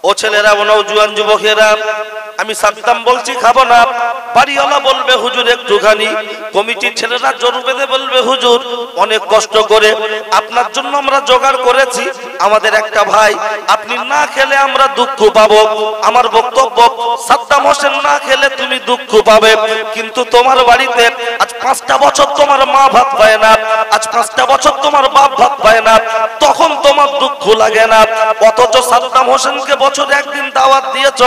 ও ছেলেরা, ও নওজোয়ান যুবকেরা, আমি সাদ্দাম বলছি খাবো না। বাড়িওয়ালা বলবে হুজুর একটুখানি। কমিটির ছেলেরা জোর বেঁধে বলবে হুজুর অনেক কষ্ট করে আপনার জন্য আমরা জোগাড় করেছি, আমাদের একটা ভাই, আপনি না খেলে আমরা দুঃখ পাবো। আমার বক্তব্য, সাদ্দাম হোসেন না খেলে তুমি দুঃখ পাবে, কিন্তু তোমার বাড়িতে আজ 5টা বছর তোমার মা ভাত পায় না, আজ 5টা বছর তোমার বাপ ভাত পায় না, তখন তোমার দুঃখ লাগে না। অথচ সাদ্দাম হোসেনকে বছরে একদিন দাওয়াত দিয়েছ,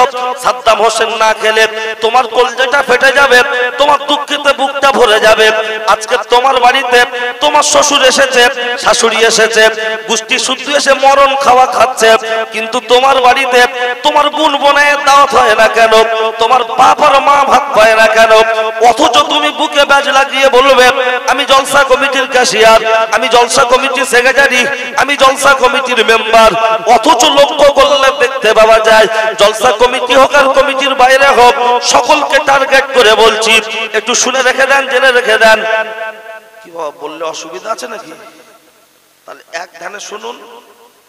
সাদ্দাম হোসেন না খেলে তোমার কলজাটা ফেটে যাবে, তোমার দুঃখেতে বুকটা ভরে যাবে। আজকে তোমার বাড়িতে তোমার শ্বশুর এসেছে, শাশুড়ি এসেছে, গোষ্ঠী শুদ্ধ এসে মরণ খাওয়া খাচ্ছে, কিন্তু তোমার বাড়িতে তোমার বোন বোনের দাওয়াত হয় না কেন? তোমার বাপ আর মা ভাত পায় না কেন? অথচ তুমি বুকে ব্যাজ লাগিয়ে বলবে আমি জলসা কমিটির ক্যাশিয়ার, আমি জলসা কমিটির সেক্রেটারি, আমি জলসা কমিটির মেম্বার। অথচ লক্ষ্য করলে দেখতে পাওয়া যায় জলসা কমিটি হোক আর কমিটির বাইরে হোক, সকলকে টার্গেট করে বলছি। একটু শুনে রেখে দেন, জেনে রেখে দেন। কি বাবা বললে অসুবিধা আছে নাকি? তাহলে এক ধ্যানে শুনুন,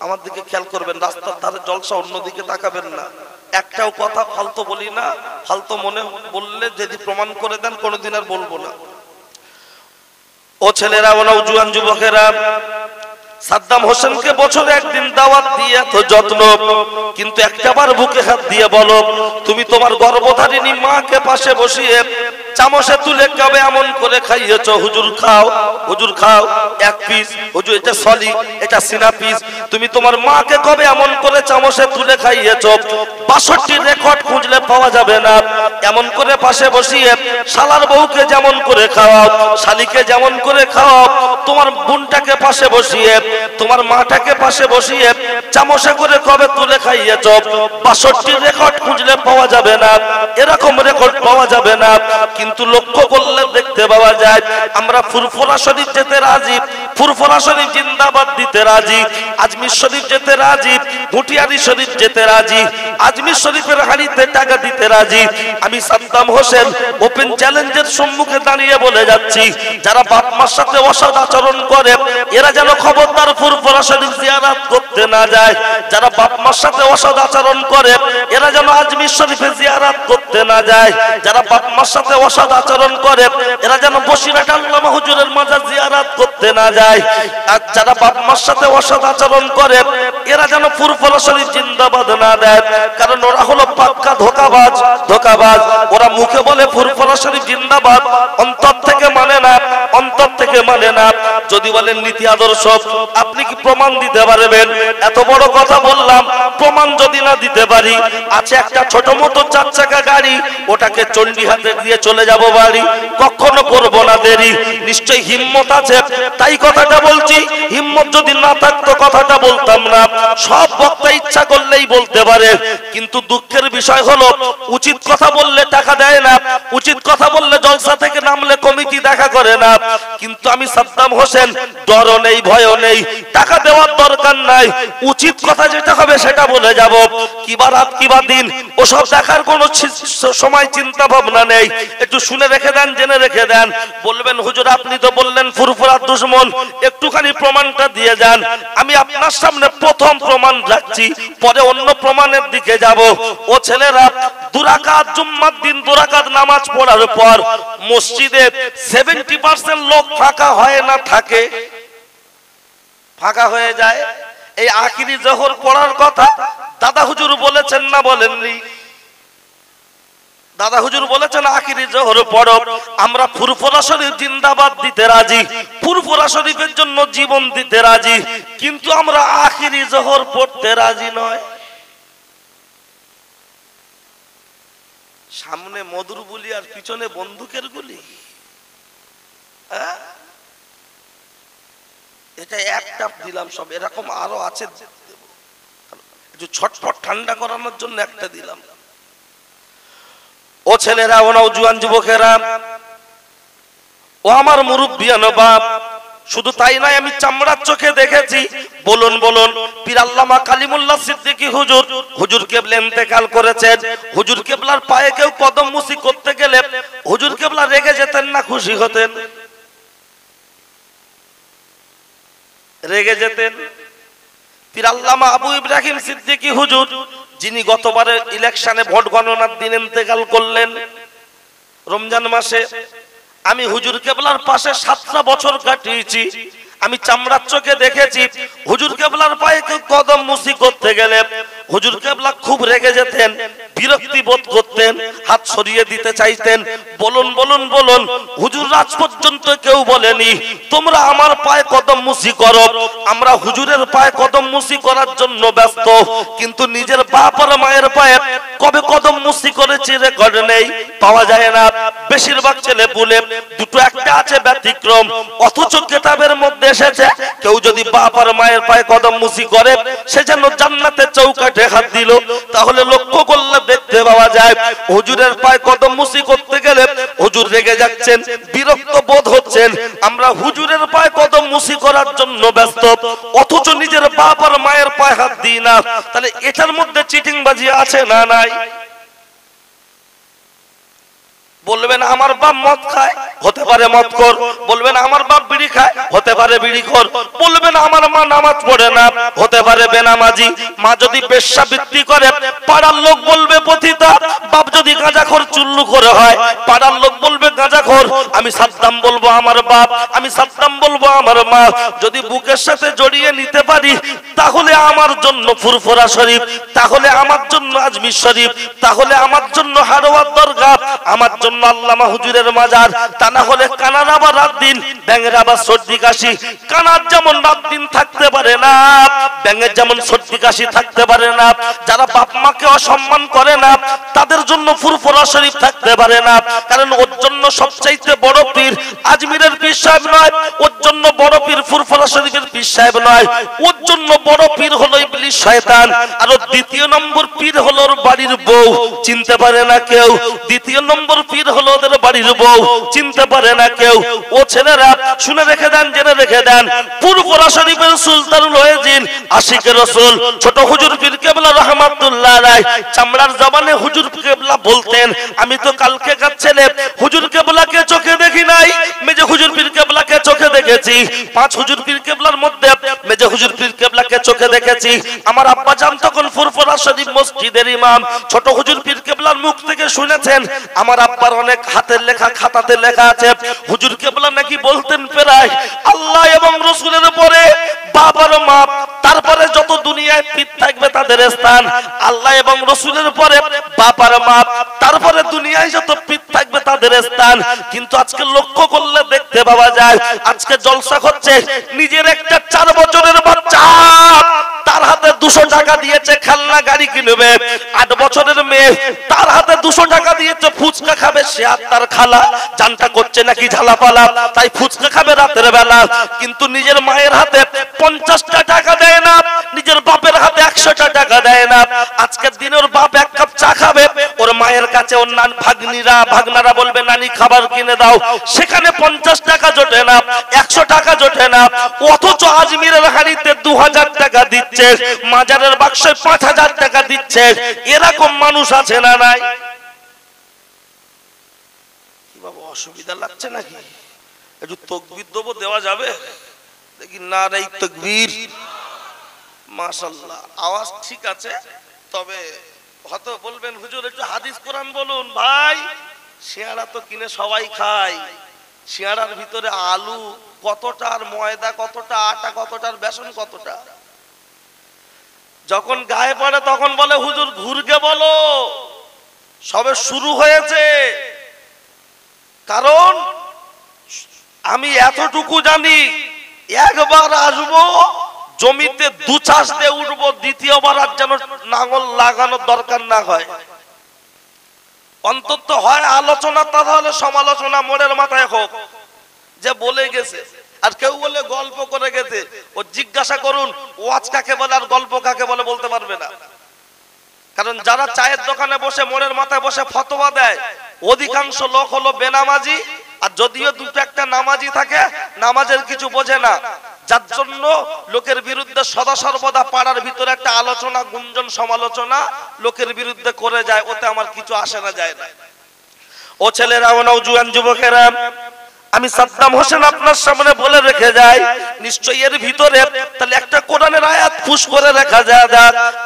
আমার দিকে খেয়াল করবেন, রাস্তার ধারে জলসা, অন্যদিকে তাকাবেন না। একটাও কথা ফালতু বলি না, ফালতু মনে বললে যদি প্রমাণ করে দেন কোনোদিন আর বলবো না। ও ছেলেরা, ও নওজোয়ান যুবকেরা, সাদ্দাম হোসেনকে বছরে একদিন দাওয়াত দিয়ে তো যত্ন, কিন্তু একটাবার বুকে হাত দিয়ে বলো তুমি তোমার গর্ভধারিণী মাকে পাশে বসিয়ে চামচে তুলে কবে এমন করে খাইয়েছো, হুজুর খাও, হুজুর খাও, এক পিস, হুজুর এটা সলি, এটা সিনা পিস। তুমি তোমার মাকে কবে এমন করে চামচে তুলে খাইয়েছো? 62 রেকর্ড খুঁজলে পাওয়া যাবে না। এমন করে পাশে বসিয়ে শালার বউকে যেমন করে খাওয়াও, শালিকে যেমন করে খাওয়াও, তোমার বোনটাকে পাশে বসিয়ে, তোমার মাটাকে পাশে বসিয়ে চামচে করে কবে তুলে খাইয়েছো? 62 রেকর্ড খুঁজলে পাওয়া যাবে না, এরকম রেকর্ড পাওয়া যাবে না। কিন্তু লক্ষ্য করলে দেখতে পাওয়া যায় আমরা ফুরফুরা শরীফ যেতে রাজি, ফুরফুরা শরীফ জিন্দাবাদ দিতে রাজি, আজমির শরীফ যেতে রাজি, ভুটিয়ারি শরীফ যেতে রাজি, আজমির শরীফের হাড়িতে টাকা দিতে রাজি। আমি সাদ্দাম হোসেন ওপেন চ্যালেঞ্জের সম্মুখে দাঁড়িয়ে বলে যাচ্ছি, যারা বাপ মার সাথে অসৎ আচরণ করে এরা যেন খবরদার ফুরফুরা শরীফ জিয়ারত করতে না যায়। যারা বাপ মার সাথে অসৎ আচরণ করে এরা যেন আজমির শরীফে জিয়ারত করতে না যায়। যারা বাপ মার সাথে অসৎ আচরণ করে এরা যেন বসিরহাট আল্লামা হুজুরের মাজার জিয়ারত করতে না যায়। আর যারা বাপ মার সাথে অসৎ আচরণ করে এরা যেন ফুরফুরা শরীফ জিন্দাবাদ না দেয়, কারণ ওরা হলো পাক্কা ধোঁকাবাজ, ধোঁকাবাজ। ওরা মুখে বলে ফুরফুরা শরীফ জিন্দাবাদ, অন্তর থেকে মানে না, অন্তর থেকে মানে না। যদি বলেন নীতি আদর্শ, আপনি কি প্রমাণ দিতে পারবেন? এত বড় কথা বললাম, প্রমাণ যদি না দিতে পারি, আছে একটা ছোট মতো 4 চাকা গাড়ি, ওটাকে চণ্ডীহাটে দিয়ে চলে যাব বাড়ি, কখনো করব না দেরি। নিশ্চয়ই হিম্মত আছে তাই কথাটা বলছি, হিম্মত যদি না থাকতো কথাটা বলতাম না। সব বক্তা ইচ্ছা করলেই বলতে পারে, কিন্তু দুঃখের বিষয় হলো উচিত কথা বললে টাকা দেয় না, উচিত কথা বললে জলসা থেকে নামলে কমিটি দেখা করে না। কিন্তু আমি সাদ্দাম হোসেন ডরও নেই, ভয়ও নেই, টাকা দেওয়ার দরকার নাই, উচিত কথা যেটা হবে সেটা বলে যাব। কিবা রাত কিবা দিন ওসব দেখার কোনো সময় চিন্তা ভাবনা নেই। একটু শুনে রেখে দেন, জেনে রেখে দেন। বলবেন হুজুর আপনি তো বললেন ফুরফুরার দুশমন, একটুখানি প্রমাণটা দিয়ে যান। আমি আপনার সামনে প্রথম প্রমাণ রাখছি, পরে অন্য প্রমাণের দিকে যাব। ও ছেলেরা, 2 রাকাত জুম্মার দিন 2 রাকাত নামাজ পড়ার পর মসজিদে 70% লোক ফাঁকা হয় না, থাকে, ফাঁকা হয়ে যায়। এই আখিরি জোহর পড়ার কথা দাদা হুজুর বলেছেন না বলেননি? দাদা হুজুর বলেছেন আখিরি জোহর পড়ো। আমরা ফুরফুরা শরীফ জিন্দাবাদ দিতে রাজি, ফুরফুরা শরীফের জন্য জীবন দিতে রাজি, কিন্তু আমরা আখিরি জোহর পড়তে রাজি নয়। সামনে মধুর বুলি আর পিছনে বন্দুকের গুলি। এটা একটা দিলাম, সব এরকম আরো আছে, একটু ছটফট ঠান্ডা করানোর জন্য একটা দিলাম। ও ছেলেরা, ও নওজোয়ান যুবকেরা, ও আমার মুরব্বিয়ান বাপ, শুধু তাই নয়, আমি চামড়ার চোখে দেখেছি। বলুন বলুন, পীর আল্লামা কালিমুল্লাহ সিদ্দিকী হুজুর, হুজুর কেবলা ইন্তেকাল করেছেন। হুজুর কেবলার পায়ে কেউ কদম মুসি করতে গেলে হুজুর কেবলা রেগে যেতেন না খুশি হতেন? রেগে যেতেন। পীর আল্লামা আবু ইব্রাহিম সিদ্দিকী হুজুর যিনি গতবারে ইলেকশনে ভোট গণনার দিন ইন্তেকাল করলেন রমজান মাসে। আমি হুজুর কেবলার পাশে 7টা বছর কাটিয়েছি। আমি চামড়ার চোখে দেখেছি হুজুর কেবলার পায়ে কদম মুসি করতে গেলে হুজুর কেবলা খুব রেগে যেতেন, বিরক্তি বোধ করতেন, হাত সরিয়ে দিতে চাইতেন। বলুন বলুন বলুন, হুজুর রাজ পর্যন্ত কেউ বলেনি তোমরা আমার পায়ে কদম মুসি করো। আমরা হুজুরের পায়ে কদম মুসি করার জন্য ব্যস্ত, কিন্তু নিজের বাপ আর মায়ের পায়ে কবে কদম মুসি করেছি রেকর্ড নেই, পাওয়া যায় না। বেশিরভাগ ছেলে পুলে দুটো একটা আছে ব্যতিক্রম, অথচ কিতাবের মধ্যে এসেছে কেউ যদি বাপ আর মায়ের পায়ে কদম মুসি করে সে যেন জান্নাতের চৌকাঠে হাত দিল। তাহলে লক্ষ্য করলে দেখতে পাওয়া যায় হুজুরের পায়ে কদম মুসি করতে গেলে হুজুর রেগে যাচ্ছেন, বিরক্ত বোধ হচ্ছেন। আমরা হুজুরের পায়ে কদম মুসি করার জন্য ব্যস্ত, অথচ নিজের বাপ আর মায়ের পায়ে হাত দিই না। তাহলে এটার মধ্যে চিটিংবাজি আছে না নাই? বলবেন আমার বাপ মদ খায়, হতে পারে মদখোর। বলবেন আমার বাপ বিড়ি খায়, হতে পারে বিড়িখোর। বলবেন আমার মা নামাজ পড়ে না, হতে পারে বেনামাজি। মা যদি বেশ্যাবৃত্তি করে পাড়ার লোক বলবে পতিতা। বাপ যদি গাঁজাখোর চুল্লু করে হয় পাড়ার লোক বলবে গাঁজাখোর। আমি সাদ্দাম বলবো আমার বাপ, আমি সাদ্দাম বলবো আমার মা। যদি বুকের সাথে জড়িয়ে নিতে পারি তাহলে আমার জন্য ফুরফুরা শরীফ, তাহলে আমার জন্য আজমির শরীফ, তাহলে আমার জন্য হারওয়ার দরগা, আমার জন্য আল্লামা হুজুরের মাজার। তা না হলে কানার আবার রাত দিন, ব্যাঙের আবার সর্দি কাশি। কানার যেমন রাত দিন থাকতে পারে না, ব্যাঙের যেমন সর্দি কাশি থাকতে পারে না। যারা বাপ মাকে অসম্মান করে না তাদের জন্য ফুরফুরা শরীফ থাকতে পারে না। কারণ ওর জন্য সবচাইতে বড় পীর আজমিরের পীর সাহেব নয়, ওর জন্য বড় পীর ফুরফুরা শরীফের পীর সাহেব নয়, ওর জন্য বড় পীর হলো ইবলিস শয়তান। আর ওর দ্বিতীয় নম্বর পীর হলো ওর বাড়ির বউ, চিনতে পারে না কেউ। দ্বিতীয় নম্বর পীর হলো ওদের বাড়ির বউ, চিনতে পারে না কেউ। ও ছেলেরা শুনে রেখে দেন, জেনে রেখে দেন, ফুরফুরা শরীফের সুলতানুল ওয়াজিন আশিকে রাসূল ছোট হুজুর পীর কেবলা রাহমাতুল্লাহ আলাইহি চামড়ার জবানে হুজুর কেবলা বলতেন, আমি তো কালকে কার ছেলে হুজুর কেবলাকে চোখে দেখি নাই, মেজে হুজুর পীর কেবলাকে চোখে দেখেছি। 5 হুজুর পীর কেবলার মধ্যে মেজে হুজুর পীর কেবলাকে চোখে দেখেছি। আমার আব্বা জান তখন ফুরফুরা শরীফ মসজিদের ইমাম। ছোট হুজুর পীর কেবলার মুখ থেকে শুনেছেন, আমার আব্বার অনেক হাতের লেখা খাতাতে লেখা আছে হুজুর কেবলা নাকি বলতেন প্রায় আল্লাহ এবং রাসূলের পরে বাবার মা, তারপরে যত দুনিয়ায় পীর থাকবে তাদের স্থান আল্লাহ এবং রাসূলের পরে বাবার মা, তারপরে দুনিয়ায় যত পীর থাকবে তাদের স্থান। কিন্তু আজকে লক্ষ্য করলে দেখতে পাওয়া যায় আজকে জলসা হচ্ছে নিজের একটা 4 বছরের বাচ্চা তার হাতে 200 টাকা দিয়েছে খেলনা গাড়ি কিনবে। 8 বছরের মেয়ে তার হাতে 200 টাকা দিয়েছে ফুচকা খাবে, সে আর তার খালা জানটা করছে নাকি ঝালাপালা, তাই ফুচকা খাবে রাতের বেলা। কিন্তু নিজের মায়ের হাতে 50টা টাকা দেয় না, নিজের বাপের হাতে 100টা টাকা দেয় না। আজকের দিনে ওর বাপ 1 কাপ চা খাবে, ওর মায়ের কাছে ওর ভাগনারা বলবে নানি খাবার কিনে দাও, সেখানে 50 টাকা জোটে না, 100 টাকা জোটে না। অথচ আজমিরের হাড়িতে 2000 টাকা দিচ্ছে, মাজারের বাক্সে 5000 টাকা দিচ্ছে। এরকম মানুষ আছে না নাই? কি বাবা অসুবিধা লাগছে নাকি? একটু তাকবীর দেবো, দেওয়া যাবে দেখি? না রে তাকবীর, মাশাআল্লাহ আওয়াজ ঠিক আছে। তবে হয়তো বলবেন হুজুর একটু হাদিস কোরআন বলুন। ভাই সিয়ারা তো কিনে সবাই খায়, সিয়ারার ভিতরে আলু কতটা, আর ময়দা কতটা, আটা কতটা, আর বেসন কতটা। যখন গায়ে পড়ে তখন বলে হুজুর ঘুরকে বলো, সবে শুরু হয়েছে। কারণ আমি এতটুকু জানি, একবার আসবো জমিতে 2 চাষ দিয়ে উঠবো, দ্বিতীয়বার আর যেন নাঙল লাগানোর দরকার না হয়। অন্তত হয় আলোচনা, তাহলে সমালোচনা মোড়ের মাথায় হোক যে বলে গেছে। আর কেউ বলে গল্প করে গেছে, ও জিজ্ঞাসা করুন ওয়াজ কাকে বলে আর গল্প কাকে বলে বলতে পারবে না। কারণ যারা চায়ের দোকানে বসে মোড়ের মাথায় বসে ফতোয়া দেয় অধিকাংশ লোক হলো বেনামাজি, আর যদিও 2-1টা নামাজি থাকে নামাজের কিছু বোঝে না, যার জন্য লোকের বিরুদ্ধে সদা সর্বদা পাড়ার ভিতরে একটা আলোচনা, গুঞ্জন, সমালোচনা লোকের বিরুদ্ধে করে যায়। ওতে আমার কিছু আসে না যায় না। ও ছেলেরা, ও নওজোয়ান যুবকেরা, আমি সাদ্দাম হোসেন আপনার সামনে বলে রেখে যাই, নিশ্চয়ই এর ভিতরে তাহলে একটা কোরআনের আয়াত ফুস করে রেখা যায়।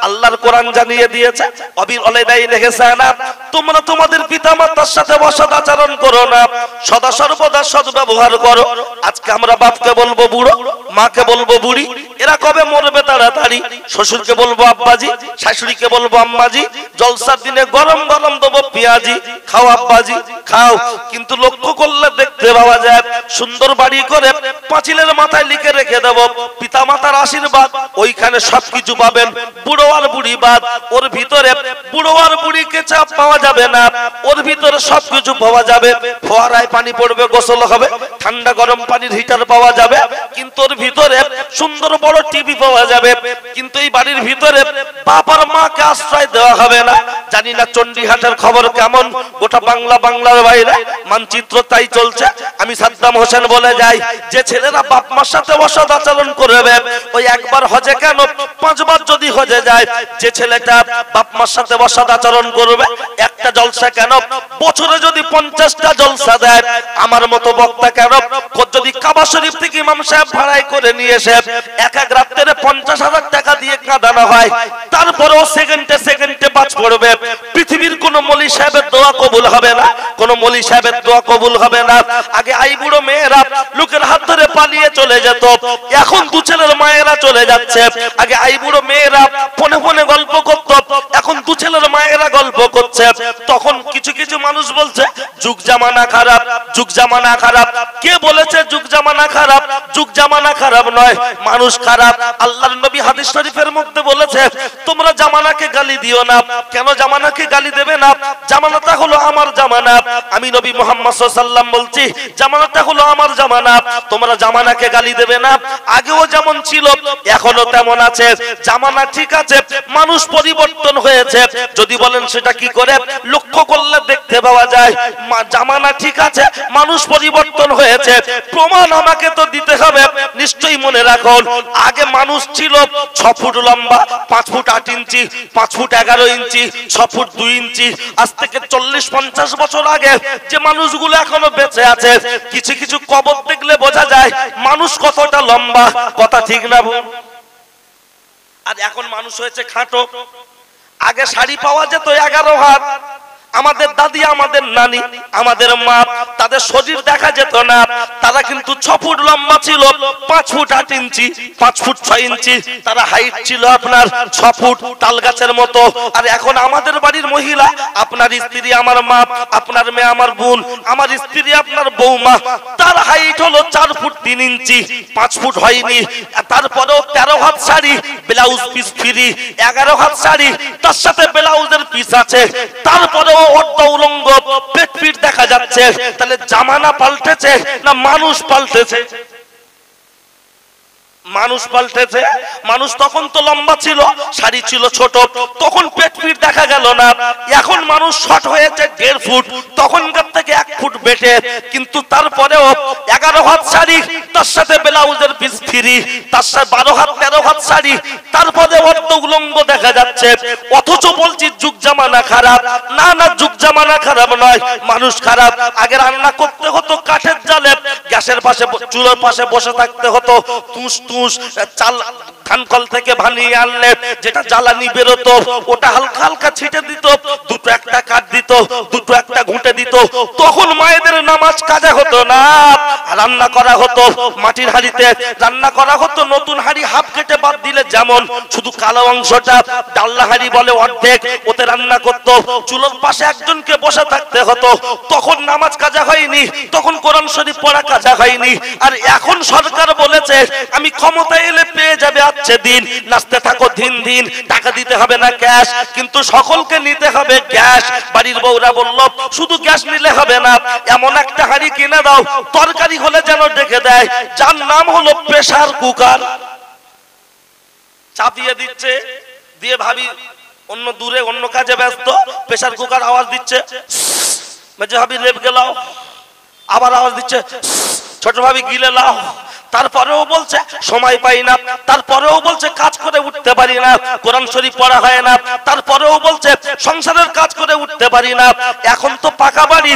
আল্লাহর কোরআন জানিয়ে দিয়েছে, অবির ওয়ালিদাইন ইহসানা, তোমরা তোমাদের পিতামাতার সাথে অসৎ আচরণ করো না, সদা সর্বদা সৎ ব্যবহার করো। আজকে আমরা বাপকে বলবো বুড়ো, মাকে বলবো বুড়ি, এরা কবে মরবে তাড়াতাড়ি। শ্বশুরকে বলবো আব্বাজি, শাশুড়িকে বলবো আম্মাজি, জলসার দিনে গরম গরম দেবো পেঁয়াজি, খাও আব্বাজি খাও। কিন্তু লক্ষ্য করলে দেখতে পাওয়া যায় সুন্দর বাড়ি করে পাঁচিলের মাথায় লিখে রেখে দেব পিতা মাতার আশীর্বাদ, ওইখানে সবকিছু পাবেন, বুড়ো আর বুড়ি বাদ। ওর ভিতরে বুড়ো আর বুড়িকে চাপ পাওয়া যাবে না, ওর ভিতরে সবকিছু পাওয়া যাবে। ফোয়ারায় পানি পড়বে, গোসল হবে, ঠান্ডা গরম পানির হিটার পাওয়া যাবে, কিন্তু ওর ভিতরে সুন্দর বড় টিভি পাওয়া যাবে। কিন্তু এই বাড়ির ভিতরে বাবার মাকে আশ্রয় দেওয়া হবে না। জানি না চণ্ডীহাটের খবর কেমন, গোটা বাংলার বাইরে মানচিত্র তাই চলছে। আমি সাদ্দাম হোসেন বলে যাই, যে ছেলেরা বাপ মার সাথে অসৎ আচরণ করবে, ওই একবার হজে কেন 5 বার যদি হজে যায়, যে ছেলেটা বাপ মার সাথে অসৎ আচরণ করবে, একটা জলসা কেন বছরে যদি 50টা জলসা দেয়, আমার মতো বক্তা কেন যদি কাবা শরীফ থেকে ইমাম সাহেব ভাড়াই করে নিয়ে এসে এক রাত্রে 50,000 টাকা দিয়ে কাঁদানো হয়, তারপরেও সেকেন্ডে বাজ পড়বে। পৃথিবীর কোন মলি সাহেবের দোয়া কবুল হবে না, কোন মলি সাহেবের দোয়া কবুল হবে না। আগে আই বুড়ো মেয়েরা লোকের হাত ধরে পালিয়ে চলে যেত, এখন দু ছেলের মায়েরা চলে যাচ্ছে। আগে আই বুড়ো মেয়েরা ফোনে ফোনে গল্প করত, এখন দু ছেলের মায়েরা গল্প করছে। তখন কিছু মানুষ বলছে যুগ জামানা খারাপ, যুগ জামানা খারাপ। কে বলেছে যুগ জামানা খারাপ? যুগ জামানা খারাপ নয়, মানুষ খারাপ। আল্লাহর নবী হাদিস শরীফের মধ্যে বলেছে, তোমরা জামানাকে গালি দিও না। কেন জামানাকে গালি দেবে না? জামানাটা হলো আমার জামানা। আমি নবী মুহাম্মদ সাল্লাল্লাহু আলাইহি ওয়াসাল্লাম বলছি, জামানাটা হলো আমার জামানা, তোমরা জামানাকে গালি দেবে না। আগেও যেমন ছিল এখনো তেমন আছে। জামানা ঠিক আছে, মানুষ পরিবর্তন হয়েছে। যদি বলেন সেটা কি করে, লক্ষ্য করলে দেখতে পাওয়া যায় জামানা ঠিক আছে, মানুষ পরিবর্তন হয়েছে। প্রমাণ আমাকে তো দিতে হবে। নিশ্চয়ই মনে রাখুন, আগে মানুষ ছিল 6 ফুট লম্বা, 5 ফুট 8 ইঞ্চি, 5 ফুট 11 ইঞ্চি, 6 ফুট 2 ইঞ্চি। আজ থেকে 40-50 বছর আগে যে মানুষগুলো এখনো বেঁচে আছে, কিছু কবর দেখলে বোঝা যায় মানুষ কতটা লম্বা। কথা ঠিক না? আর এখন মানুষ হয়েছে খাটো। আগে শাড়ি পাওয়া যেত 11 হাত। আমাদের দাদি, আমাদের নানি, আমাদের মা, তাদের শরীর দেখা যেত না। তারা কিন্তু 6 ফুট লম্বা ছিল, 5 ফুট 8 ইঞ্চি, 5 ফুট 6 ইঞ্চি। তারা হাইট ছিল আপনার 6 ফুট, তাল গাছের মতো। আর এখন আমাদের বাড়ির মহিলা, আপনার স্ত্রী আমার মা, আপনার মেয়ে আমার বোন, আমার স্ত্রী আপনার বৌমা, তার হাইট হলো 4 ফুট 3 ইঞ্চি, 5 ফুট হয়নি। তারপরেও 13 হাত শাড়ি, ব্লাউজ পিস ফ্রি। 11 হাত শাড়ি, তার সাথে ব্লাউজের পিস আছে। তারপরেও উলঙ্গ পেট পিট দেখা যাচ্ছে। তাহলে জামানা পাল্টেছে না মানুষ পাল্টেছে? মানুষ পাল্টেছে। মানুষ তখন তো লম্বা ছিল, শাড়ি ছিল ছোট, তখন পেট পিট দেখা গেল না। এখন মানুষ শর্ট হয়েছে 1.5 ফুট, তখনকার থেকে 1 ফুট বেটে। কিন্তু তারপরেও 11 হাত শাড়ি, তার সাথে ব্লাউজের পিস ফ্রি, তার সাথে 12 হাত 13 হাত শাড়ি, তারপরে অর্ধ উলঙ্গ দেখা যাচ্ছে। অথচ বলছি যুগ জামানা খারাপ। না, যুগ জামানা খারাপ নয়, মানুষ খারাপ। আগে রান্না করতে হতো কাঠের জালে, গ্যাসের পাশে, চুলোর পাশে বসে থাকতে হতো। চাল ধানকল থেকে বানিয়ে আনলে যেটা জ্বালানি বেরোতো, ওটা হালকা হালকা ছিটে দিত, দুটো একটা কাঠ দিত, দুটো একটা ঘুঁটে দিত। তখন মায়েদের নামাজ কাজা হতো না, রান্না করা হতো মাটির হাঁড়িতে, রান্না করা হতো নতুন হাঁড়ি হাফ কেটে বাদ দিলে যেমন শুধু কালো অংশটা, ডাল্লা হাঁড়ি বলে অর্ধেক, ওতে রান্না করতো। চুলোর পাশে একজনকে বসে থাকতে হতো। তখন নামাজ কাজা হয়নি, তখন কোরআন শরীফ পড়া কাজা হয়নি। আর এখন সরকার বলেছে আমি ক্ষমতায় এলে পেয়ে যাবে আচ্ছে দিন, নাচতে থাকো দিন দিন, টাকা দিতে হবে না ক্যাশ, কিন্তু সকলকে নিতে হবে গ্যাস। বাড়ির বউরা বলল শুধু গ্যাস নিলে হবে না, এমন একটা হাঁড়ি কিনে দাও তরকারি হলে যেন ডেকে দেয়, যার নাম হলো প্রেসার কুকার। চাপিয়ে দিচ্ছে, দিয়ে ভাবি অন্য দূরে অন্য কাজে ব্যস্ত, প্রেসার কুকার আওয়াজ দিচ্ছে, মেজে ভাবি লেপ গেলাও, আবার আওয়াজ দিচ্ছে, ছোট ভাবি গিলে লাও। তারপরেও বলছে সময় পাই না, তারপরেও বলছে কাজ করে উঠতে পারি না, কোরআন শরীফ পড়া হয় না, তারপরেও বলছে সংসারের কাজ করে করে উঠতে পারি না। এখন তো পাকা বাড়ি,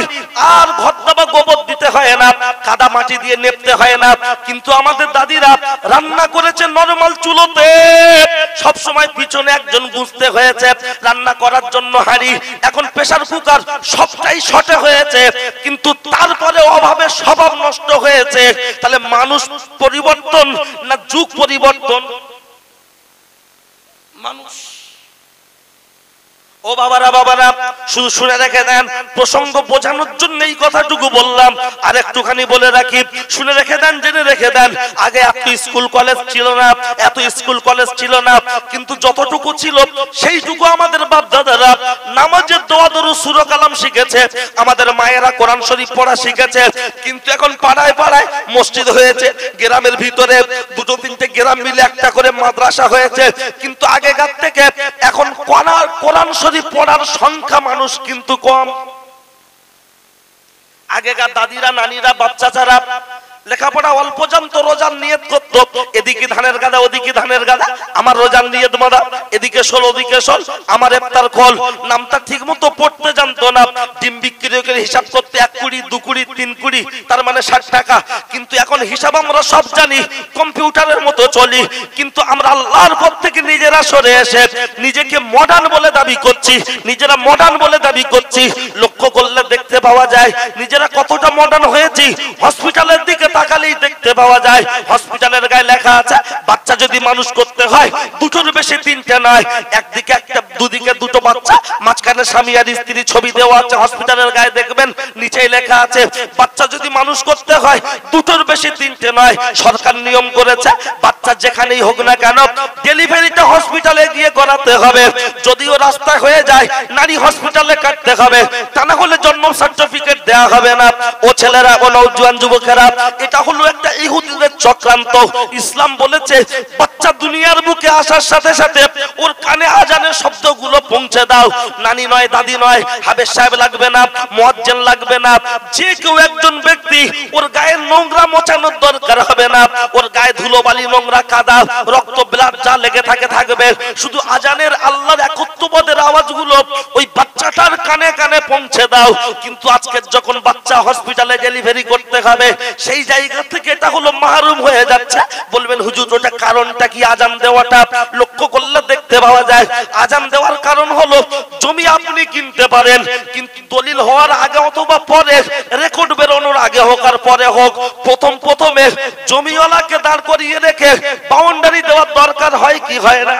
আর ঘরটা বা গোবর দিতে হয় না, কাদা মাটি দিয়ে নেপতে হয় না। কিন্তু আমাদের দাদিরা রান্না করেছে নরমাল চুলোতে, সব সময় পিছনে একজন বুঝতে হয়েছে রান্না করার জন্য হাঁড়ি, এখন প্রেসার কুকার, সবটাই শর্টে হয়েছে। কিন্তু তারপরে অভাবে স্বভাব নষ্ট হয়েছে। তাহলে মানুষ পরিবর্তন না যুগ পরিবর্তন? মানুষ। ও বাবারা বাবারা, শুধু শুনে রেখে দেন, প্রসঙ্গ বোঝানোর জন্য এই কথাটুকু বললাম। আর একটুখানি বলে রাখি, শুনে রেখে দেন, জেনে রেখে দেন। আগে এত স্কুল কলেজ ছিল না, এত স্কুল কলেজ ছিল না, কিন্তু যতটুকু ছিল সেইটুকু আমাদের বাপ দাদারা নামাজের দোয়া দরুদ সূরা কালাম শিখেছে, আমাদের মায়েরা কোরআন শরীফ পড়া শিখেছে। কিন্তু এখন পাড়ায় পাড়ায় মসজিদ হয়েছে, গ্রামের ভিতরে দুটো তিনটে গ্রাম মিলে একটা করে মাদ্রাসা হয়েছে। কিন্তু আগেকার থেকে এখন কোরআন শরীফ পড়ার সংখ্যা মানুষ কিন্তু কম। আগেকার দাদিরা নানিরা বাচ্চা ছাড়া লেখাপড়া অল্প জানতো, রোজার নিয়ত করতো, এদিকে ধানের গাদা ওদিকে ধানের গাদা, আমার রোজার নিয়ত মাদা, এদিকে শোল ওদিকে শোল, আমার ইফতার খোল, নামটা ঠিক মতো পড়তে জানতো না। ডিম বিক্রি করে হিসাব করতে 1 কুড়ি 2 কুড়ি 3 কুড়ি, তার মানে 60 টাকা। কিন্তু এখন হিসাব আমরা সব জানি, কম্পিউটারের মতো চলি। কিন্তু আমরা আল্লাহর পথ থেকে নিজেরা সরে এসে নিজেকে মডার্ন বলে দাবি করছি, নিজেরা মডার্ন বলে দাবি করছি। লক্ষ্য করলে দেখতে পাওয়া যায় নিজেরা কতটা মডার্ন হয়েছি। হসপিটালের দিকে তাকালেই দেখতে পাওয়া যায় হসপিটালের গায়ে লেখা আছে বাচ্চা যদি মানুষ করতে হয় দুটোর বেশি তিনটে নয়, একদিকে একটা দুদিকে দুটো বাচ্চা, মাঝখানে স্বামী আর স্ত্রী ছবি দেওয়া আছে। হসপিটালের গায়ে দেখবেন নিচেই লেখা আছে বাচ্চা যদি মানুষ করতে হয় দুটোর বেশি তিনটে নয়। সরকার নিয়ম করেছে বাচ্চা যেখানেই হোক না কেন ডেলিভারিটা হসপিটালে গিয়ে করাতে হবে। যদিও রাস্তায় হয়ে যায় নারী হসপিটালে কাটতে হবে, তা না হলে জন্ম সার্টিফিকেট দেওয়া হবে না। ও ছেলেরা ও নওজোয়ান যুবকেরা, এটা হলো একটা ইহুদিদের চক্রান্ত। ইসলাম বলেছে বাচ্চা দুনিয়ার বুকে আসার সাথে সাথে ওর কানে আজানের শব্দগুলো পৌঁছে দাও। নানি নয়, দাদি নয়, হাবেজ সাহেব লাগবে না, মুয়াজ্জিন লাগবে না, যে কেউ একজন ব্যক্তি ওর গায়ে নোংরা মোছানোর দরকার হবে না। ওর গায়ে ধুলোবালি নোংরা কাদা রক্ত ব্লাড যা লেগে থাকে থাকবে, শুধু আজানের আল্লাহর একত্ববাদের আওয়াজগুলো ওই বাচ্চাটার কানে কানে পৌঁছে দাও। কিন্তু আজকে যখন বাচ্চা হসপিটালে ডেলিভারি করতে হবে সেই জায়গা থেকে এটা হলো মাহরুম হয়ে যাচ্ছে। বলবেন হুজুর ওটা কারণটা কি আজান দেওয়াটা? লক্ষ্য করলে দেখতে পাওয়া যায় আজান দেওয়ার কারণ হলো জমি আপনি কিনতে পারেন, কিন্তু দলিল হওয়ার আগে অথবা পরে, রেকর্ড বেরোনোর আগে হোক আর পরে হোক, প্রথমে জমিওয়ালাকে দাঁড় করিয়ে রেখে বাউন্ডারি দেওয়ার দরকার হয় কি হয় না?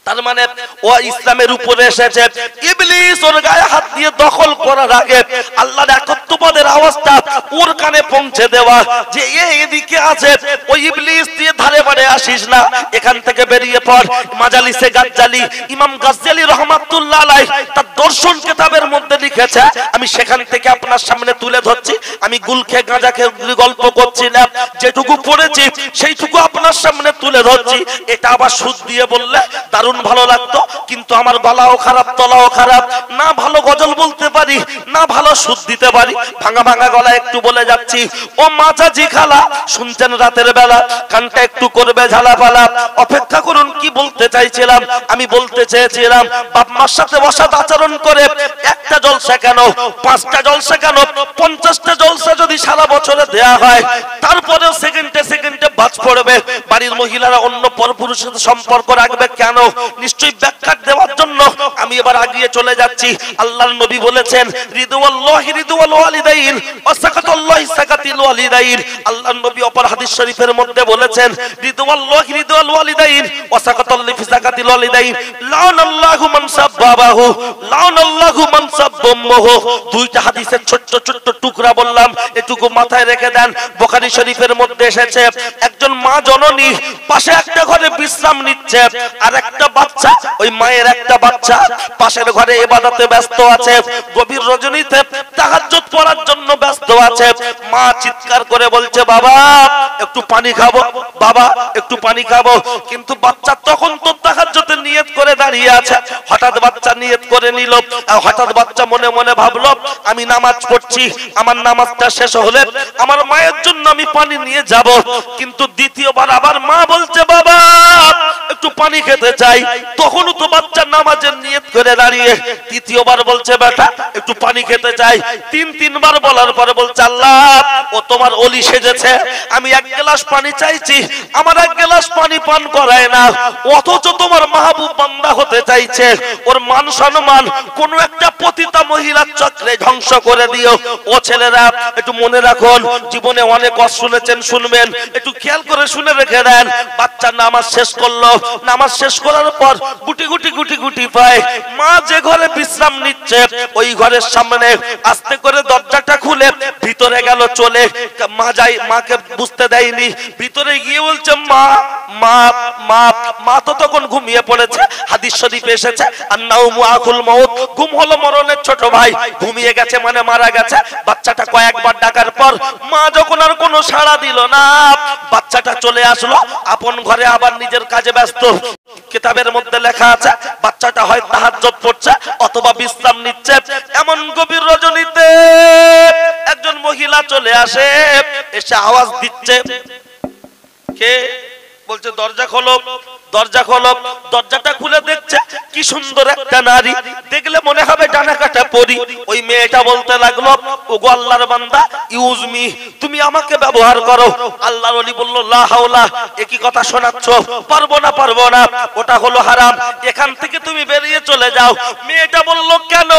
তার মানে ও ইসলামের উপরে এসেছে। ইবলিস ওর গায়ে হাত দিয়ে দখল করার আগে আল্লাহর একত্ববাদের আওয়াজটা ওর কানে পৌঁছে দেওয়া যে এদিকে আছে, ওই ইবলিস দিয়ে ধারে বাড়ে আসিস না, এখান থেকে বেরিয়ে পড়। মাজালিসে গাজ্জালি ইমাম গাজ্জালি রাহমাতুল্লাহ আলাইহি তার দর্শন কিতাবের মধ্যে লিখেছে, আমি সেখান থেকে আপনার সামনে তুলে ধরছি। আমি গুলখে গাঁজা খেয়ে গল্প করছি না, যেটুকু পড়েছি সেইটুকু আপনার সামনে তুলে ধরছি। এটা আবার সুদ দিয়ে বললে দারুণ ভালো লাগতো, কিন্তু আমার গলাও খারাপ, তলাও খারাপ, না ভালো গজল বলতে পারি, না ভালো সুদ দিতে পারি, ভাঙা ভাঙা গলা একটু বলে যাচ্ছি। ও মাঝাজি খালা শুনছেন রাতের বেলা, কানটা একটু করবে ঝালাপালা, অপেক্ষা করুন কি বলতে চাইছিলাম। আমি বলতে চেয়েছিলাম বাপ মার সাথে অসৎ আচরণ করে একটা জলসা কেন, 5টা জলসা কেন, 50টা জলসা যদি সারা বছরে দেয়া হয় তারপরেও সেকেন্ডে সেকেন্ডে বাজ পড়বে। বাড়ির মহিলারা অন্য পরপুরুষের সাথে সম্পর্ক রাখবে কেন? নিশ্চয়ই ব্যাখ্যা দেওয়ার জন্য আমি এবার আগিয়ে চলে যাচ্ছি। আল্লাহর নবী বলেছেন রিদওয়াল্লাহি রিদওয়াল ওয়ালিদাইন ওয়া সাকাতুল্লাহি সাকাতিল ওয়ালিদাইন। আল্লাহর নবী অপর হাদিস শরীফের মধ্যে বলেছেন রিদওয়াল্লাহি রিদওয়াল ওয়ালিদাইন ওয়া সাকাতুল্লাহি সাকাতিল ওয়ালিদাইন লানাল্লাহু মান সাব্বাহু লানাল্লাহু মান সাব্বাহু। দুইটা হাদিসের ছোট ছোট টুকরা বললাম, এটুকু মাথায় রেখে দেন। বুখারী শরীফের মধ্যে এসেছে একজন মা জননী পাশে একটা ঘরে বিশ্রাম নিচ্ছে, আর একটা বাচ্চা, ওই মায়ের একটা বাচ্চা পাশের ঘরে ইবাদতে ব্যস্ত আছে, গভীর রজনীতে তাহাজ্জুদ পড়ার জন্য ব্যস্ত আছে। মা চিৎকার করে বলছে বাবা একটু পানি খাবো, বাবা একটু পানি খাবো। কিন্তু বাচ্চা তখন তো তাহাজ্জুদের নিয়ত করে দাঁড়িয়ে আছে। হঠাৎ বাচ্চা নিয়ত করে নিল, আর হঠাৎ বাচ্চা মনে মনে ভাবলো আমি নামাজ পড়ছি, আমার নামাজটা শেষ হলে আমার মায়ের জন্য আমি পানি নিয়ে যাব। কিন্তু দ্বিতীয়বার আবার মা বলছে বাবা একটু পানি খেতে চাই, তখনও তো বাচ্চা নামাজের নিয়ত করে দাঁড়িয়ে তৃতীয়বার বলছে বেটা একটু পানি খেতে চাই। তিনবার বলার পরে বলছে আল্লাহ ও তোমার ওলি সেজেছে, আমি এক গ্লাস পানি চাইছি, আমার এক গ্লাস পানি পান করায় না, অথচ তোমার মাহবুব বান্দা হতে চাইছে, ওর মান সম্মান কোন একটা পতিতা মহিলার চক্রে ধ্বংস করে দিও। ও ছেলেরা একটু মনে রাখুন, জীবনে অনেক কথা শুনেছেন, শুনবেন, একটু খেয়াল করে শুনে রেখে দেন। বাচ্চা নামাজ শেষ করলো, নামাজ শেষ করার পর গুটি গুটি গুটি গুটি পায়, মা যে ঘরে বিশ্রাম নিচ্ছে ওই ঘরের সামনে আস্তে করে দরজাটা খুলে ভিতরে গেল চলে। মা যাই, মাকে বুঝতে দেয়নি, ভিতরে গিয়ে বলছে মা মা মা। মা তো তখন ঘুমিয়ে পড়েছে, হাদিস শরীফে এসেছে আন্নাউমু আকুল মাউত, ঘুম হলো মরণের ছোট ভাই, ঘুমিয়ে গেছে মানে মারা গেছে। বাচ্চাটা কয়েকবার ডাকার পর মা যখন আর কোনো সাড়া দিল না, বাচ্চাটা চলে আসলো আপন ঘরে, আবার নিজের কাজে ব্যস্ত। কিতাবের মধ্যে লেখা আছে বাচ্চাটা হয় তাহাজ্জুদ পড়ছে অথবা বিশ্রাম নিচ্ছে। এমন গভীর রজনীতে একজন মহিলা চলে আসে, এসে আওয়াজ দিচ্ছে, কে? বলছে দরজা খোলো, দরজা খোলো। দরজাটা খুলে দেখছে কি সুন্দর একটা নারী, দেখলে মনে হবে ডানা কাটা পরি। ওই মেয়েটা বলতে লাগলো ওগো আল্লাহর বান্দা ইউজ মি, তুমি আমাকে ব্যবহার করো। আল্লাহর ওলি বলল লা হাওলা, একই কথা শোনাচ্ছ, পারবো না পারবো না, ওটা হলো হারাম, এখান থেকে তুমি বেরিয়ে চলে যাও। মেয়েটা বলল কেন?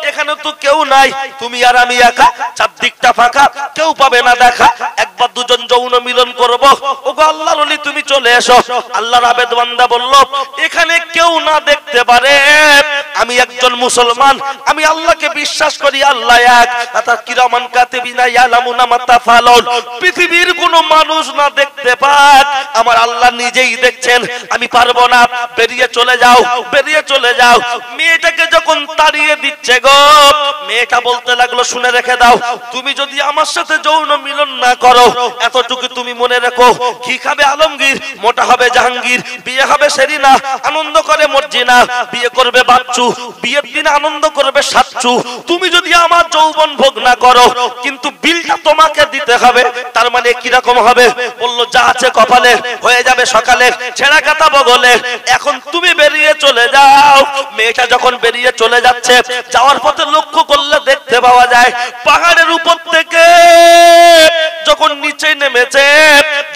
এখানে তো কেউ নাই, তুমি আর আমি একা, চারদিকটা ফাঁকা, কেউ পাবে না দেখা, একবার দুজন যৌন মিলন করবো। ওগো আল্লাহর ওলি তুমি চলে এসো। আল্লাহর আবেদ বান্দা বলল এখানে কেউ না দেখতে পারে, আমি একজন মুসলমান, আমি আল্লাহকে বিশ্বাস করি, আল্লাহ এক, তার কিরামান কাতিবিনা ইয়ালামুনা মা তাফালুন, পৃথিবীর কোন মানুষ না দেখতে পাক, আমার আল্লাহ নিজেই দেখছেন, আমি পারবো না, বেরিয়ে চলে যাও, বেরিয়ে চলে যাও। মেয়েটাকে যখন তাড়িয়ে দিচ্ছে গো, মেয়েটা বলতে লাগলো শুনে রেখে দাও, তুমি যদি আমার সাথে যৌন মিলন না করো, এতটুকু তুমি মনে রেখো, ঘি খাবে আলমগীর, মোটা হবে জাহাঙ্গীর, বিয়ে হবে সেরিনা, আনন্দ করে মর্জিনা, বিয়ে করবে বাচ্চু, বিয়ের দিনে আনন্দ করবে সাচ্চু। তুমি যদি আমার যৌবন ভোগ না করো, কিন্তু বিলটা তোমাকে দিতে হবে। তার মানে কিরকম হবে? বললো যা আছে কপালে হয়ে যাবে সকালে, ছেঁড়া কাটা বগলে, এখন তুমি বেরিয়ে চলে যাও। মেয়েটা যখন বেরিয়ে চলে যাচ্ছে, যাওয়ার পথে লক্ষ্য করলে দেখতে পাওয়া যায় পাহাড়ের উপর থেকে যখন নিচে নেমেছে,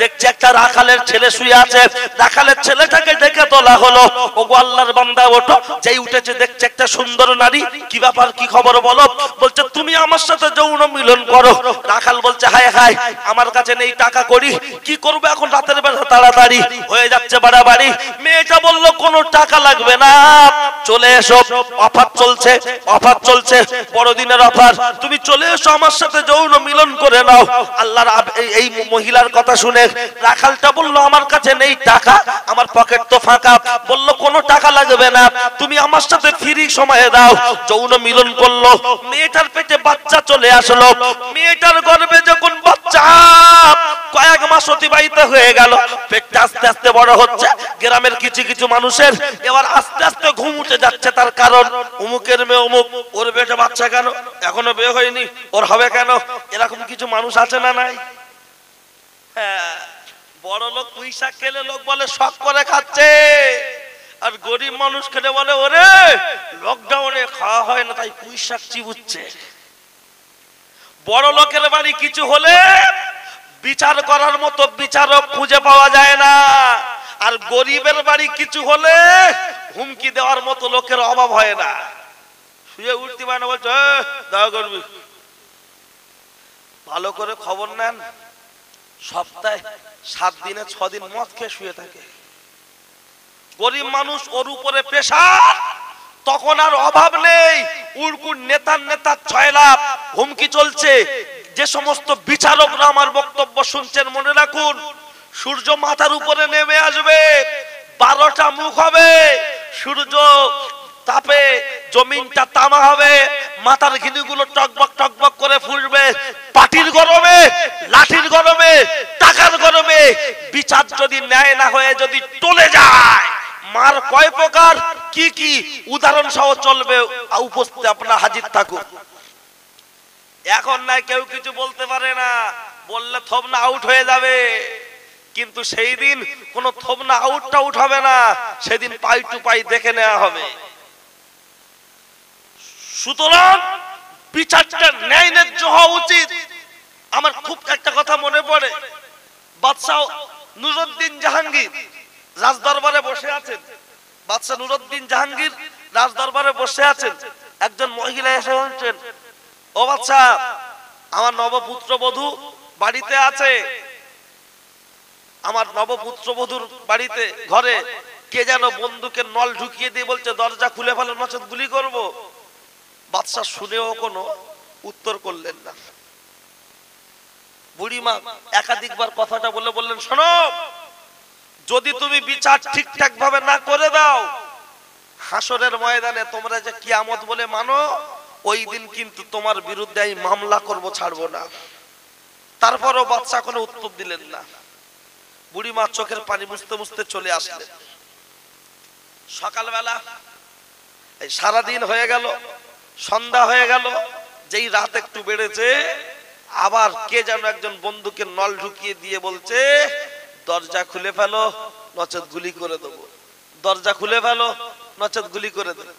দেখছে একটা রাখালের ছেলে শুয়ে আছে। রাখালের ছেলেটাকে দেখে তোলা হলো, ওগো আল্লাহর বান্দা ওঠো। যেই উঠেছে দেখছে একটা সুন্দর নারী, কি ব্যাপার, কি খবর বলো? বলছে তুমি আমার সাথে যৌন মিলন করো। রাখাল বলছে হায় হায়, আমার কাছে নেই টাকা করি, কি করবো এখন, রাতের বেলা তাড়াতাড়ি হয়ে যাচ্ছে বাড়াবাড়ি। মেয়েটা বলল কোনো টাকা লাগবে না, চলে এসো, অফার চলছে, অফার চলছে, বড়দিনের অফার, তুমি চলে এসো আমার সাথে যৌন মিলন করে নাও। আল্লাহর এই মহিলার কথা শুনে রাখালটা বলল আমার কাছে নেই টাকা, আমার পকেট তো ফাঁকা। বলল কোনো টাকা লাগবে না, তুমি আমার সাথে ফ্রি সময়ে দাও। যৌন মিলন করলো, মেয়েটার পেটে বাচ্চা চলে আসলো। মেয়েটার গর্ভে যখন বাচ্চা কয়েক মাস অতিবাহিত হয়ে গেল, পেটটা আস্তে আস্তে বড় হচ্ছে। গ্রামের কিছু কিছু মানুষের এবার আস্তে আস্তে ঘুম উঠে যাচ্ছে, তার কারণ অমুকের মেয়ে অমুক, ওর পেটে বাচ্চা কেন, এখনো বিয়ে হয়নি, ওর হবে কেন, এরকম কিছু মানুষ আছে না নাই? হ্যাঁ, বড় লোক পুঁই শাক খেলে লোক বলে শখ করে খাচ্ছে, আর গরিব মানুষ খেলে বলে ওরে লকডাউনে খাওয়া হয় না তাই পুঁই শাক চিবুচ্ছে। বড় লোকের বাড়ি কিছু হলে বিচার করার মতো বিচারক খুঁজে পাওয়া যায় না, আর গরিবের বাড়ি কিছু হলে হুমকি দেওয়ার মতো লোকের অভাব হয় না। শুয়ে উঠতে পারে না, বলছে দয়া করবি। ভালো করে খবর নেন, সপ্তাহে 7 দিনে 6 দিন মদ খেয়ে শুয়ে থাকে। গরিব মানুষ, ওর উপরে প্রেসার, তখন আর অভাব নেই, উড়কুর নেতার নেতার 6 লাখ হুমকি চলছে। যে সমস্ত বিচারকরা আমার বক্তব্য শুনছেন মনে রাখুন, সূর্য মাথার উপরে নেমে আসবে, 12টা মুখ হবে, সূর্য তাপে জমিনটা তামা হবে, মাথার ঘিনিগুলো টকবক টকবক করে ফুলবে, পাটির গরমে, লাঠির গরমে, টাকার গরমে। বিচার যদি ন্যায় না হয়ে যদি টলে যায়, মার কয় প্রকার কি কি উদাহরণ সহ চলবে, উপস্থিত আপনারা হাজির থাকুন। এখন নাই কেউ কিছু বলতে পারে না, বললে থব না আউট হয়ে যাবে। কিন্তু সেই দিন কোনো থবনা আউট টাউট হবে না, সেদিন পাই টু পাই দেখে নেওয়া হবে। সুতরাং বিচারটা ন্যায় ন্যায্য হওয়া উচিত। আমার খুব একটা কথা মনে পড়ে, বাদশাহ নুরউদ্দিন জাহাঙ্গীর রাজদরবারে বসে আছেন। বাদশাহ নুরউদ্দিন জাহাঙ্গীর রাজদরবারে বসে আছেন। একজন মহিলা এসে বলছেন, ও বাদশাহ, আমার নবপুত্রবধূ বাড়িতে আছে। আমার নবপুত্রবধূর বাড়িতে ঘরে কে যেন বন্দুকের নল ঢুকিয়ে দিয়ে বলছে, দরজা খুলে ফেলো নচেত গুলি করব। বাদশাহ শুনেও কোনো উত্তর করলেন না। বুড়িমা একাধিকবার কথাটা বলে বললেন, শোনো, যদি তুমি বিচার ঠিকঠাক ভাবে না করে দাও, হাসরের ময়দানে তোমরা যে কিয়ামত বলে মানো, ওই দিন কিন্তু তোমার বিরুদ্ধে আমি মামলা করব, ছাড়বো না। তারপরও বাদশাহ কোনো উত্তর দিলেন না। বুড়িমা চোখের পানি মুছতে মুছতে চলে আসলেন। সকালবেলা সারাদিন হয়ে গেল, সন্ধ্যা হয়ে গেল, যেই রাত একটু বেড়েছে, আবার কে যেন একজন বন্দুকের নল ঢুকিয়ে দিয়ে বলছে, দরজা খুলে ফেলো নচেত গুলি করে দেব, দরজা খুলে ফেলো নচেত গুলি করে দেব।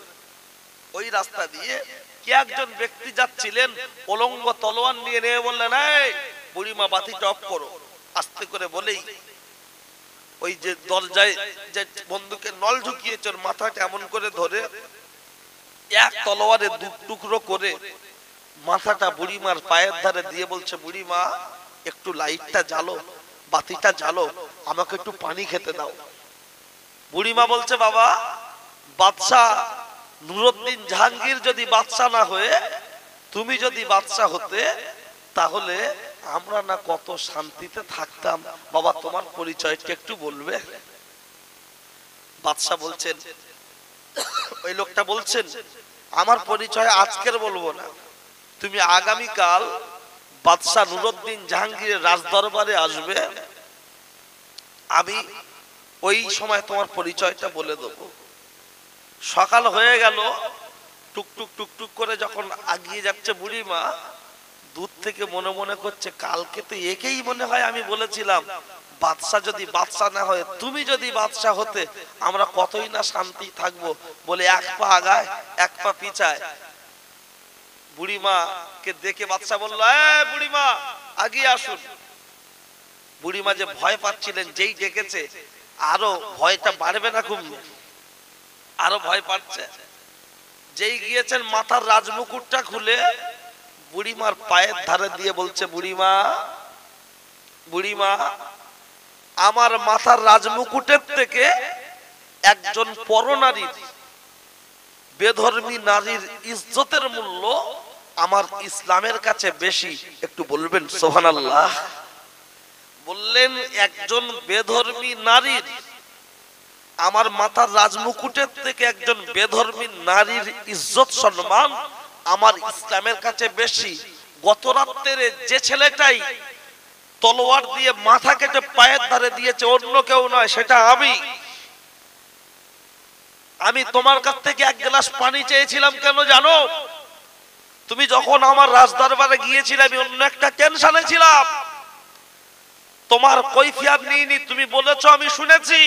ওই রাস্তা দিয়ে কে একজন ব্যক্তি যাচ্ছিলেন, উলঙ্গ তলোয়ার নিয়ে নিয়ে বললেন, এই বুড়িমা বাতিটা অফ করো। আস্তে করে বলেই ওই যে দরজায় যে বন্দুকের নল ঢুকিয়েছে, ওর মাথাটা এমন করে ধরে এক তলোয়ারে দু টুকরো করে মাথাটা বুড়িমার পায়ের ধারে দিয়ে বলছে, বুড়িমা একটু লাইটটা জ্বালো, বাতিটা জ্বালো, আমাকে একটু পানি খেতে দাও। বুড়িমা বলছে, বাবা, বাদশাহ নুরউদ্দিন জাহাঙ্গীর যদি বাদশাহ না হয়ে তুমি যদি বাদশাহ হতে, তাহলে আমরা না কত শান্তিতে থাকতাম। বাবা, তোমার পরিচয়টা একটু বলবে? বাদশাহ বলছেন, ওই লোকটা বলছেন, আমার পরিচয় আজকের বলবো না, তুমি আগামীকাল বাদশাহ নুরউদ্দিন জাহাঙ্গীরের রাজদরবারে আসবে, আমি ওই সময় তোমার পরিচয়টা বলে দেবো। সকাল হয়ে গেল, টুকটুক টুকটুক করে যখন আগিয়ে যাচ্ছে বুড়িমা, দূর থেকে মনে মনে করছে, কালকে তো একেই মনে হয় আমি বলেছিলাম, বাদশাহ যদি বাদশাহ না হয়, তুমি যদি বাদশাহ হতে, আমরা কতই না শান্তি থাকবো। বলে এক পা আগায় এক পা পিছায়। বুড়িমা কে দেখে বাদশাহ বলল, বুড়িমা আগিয়ে আসুন। বুড়িমা যে ভয় পাচ্ছিলেন, যেই ডেকেছে আরো ভয়টা বাড়বে না, খুব আরো ভয় পাচ্ছে। যেই গিয়েছেন, মাথার রাজমুকুটটা খুলে বুড়িমার পায়ের ধারে দিয়ে বলছে, বুড়িমা, বুড়িমা, আমার মাথার রাজমুকুটের থেকে একজন পরনারীর, বেধর্মী নারীর ইজ্জতের মূল্য আমার ইসলামের কাছে বেশি, একটু বলবেন সুবহানাল্লাহ। বললেন, একজন বেধর্মী নারীর, আমার মাথার রাজমুকুটের থেকে একজন বেধর্মী নারীর ইজ্জত সম্মান আমার ইসলামের কাছে বেশি। গত রাত্রে যে ছেলেটাই তলোয়ার দিয়ে মাথা কেটে পায়ের ধারে দিয়েছে, অন্য কেউ নয়, সেটা আমি। আমি তোমার কাছ থেকে এক গ্লাস পানি চেয়েছিলাম, কেন জানো? তুমি যখন আমার রাজদরবারে গিয়েছিলে, আমি অন্য একটা টেনশনে ছিলাম, তোমার কৈফিয়ত নিইনি। তুমি বলেছো, আমি শুনেছি,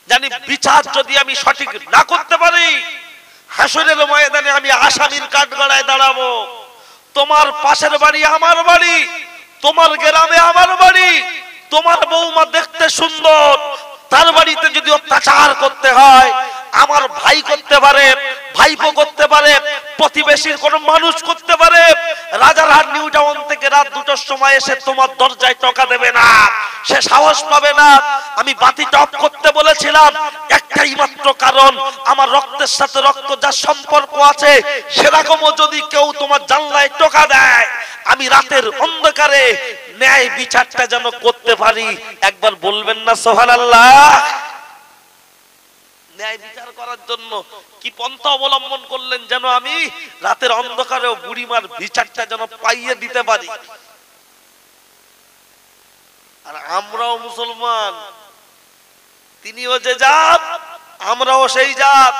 জানি বিচার যদি আমি সঠিক না করতে পারি, হাসরের ময়দানে আমি আসামির কাঠগড়ায় দাঁড়াবো। তোমার পাশের বাড়ি আমার বাড়ি, তোমার গ্রামে আমার বাড়ি, তোমার বৌমা দেখতে সুন্দর, তার বাড়িতে যদি অত্যাচার করতে হয়, আমার ভাই করতে পারে, ভাইপো করতে পারে, প্রতিবেশীর কোন মানুষ করতে পারে, রাজারহাট নিউ টাউন থেকে রাত 2টার সময় এসে তোমার দরজায় টাকা দেবে না, সে সাহস পাবে না। আমি বাতিটা অফ করতে বলেছিলাম একটাই মাত্র কারণ, আমার রক্তের সাথে রক্ত যার সম্পর্ক আছে, সেরকমও যদি কেউ তোমার জানলায় টাকা দেয়, আমি রাতের অন্ধকারে ন্যায় বিচারটা যেন করতে পারি। একবার বলবেন না সুবহানাল্লাহ? ন্যায় বিচার করার জন্য কি পন্থা অবলম্বন করলেন, যেন আমি রাতের অন্ধকারেও বুড়িমার বিচারটা যেন পাইয়ে দিতে পারি। আর আমরাও মুসলমান, তিনিও যে জাত, আমরাও সেই জাত।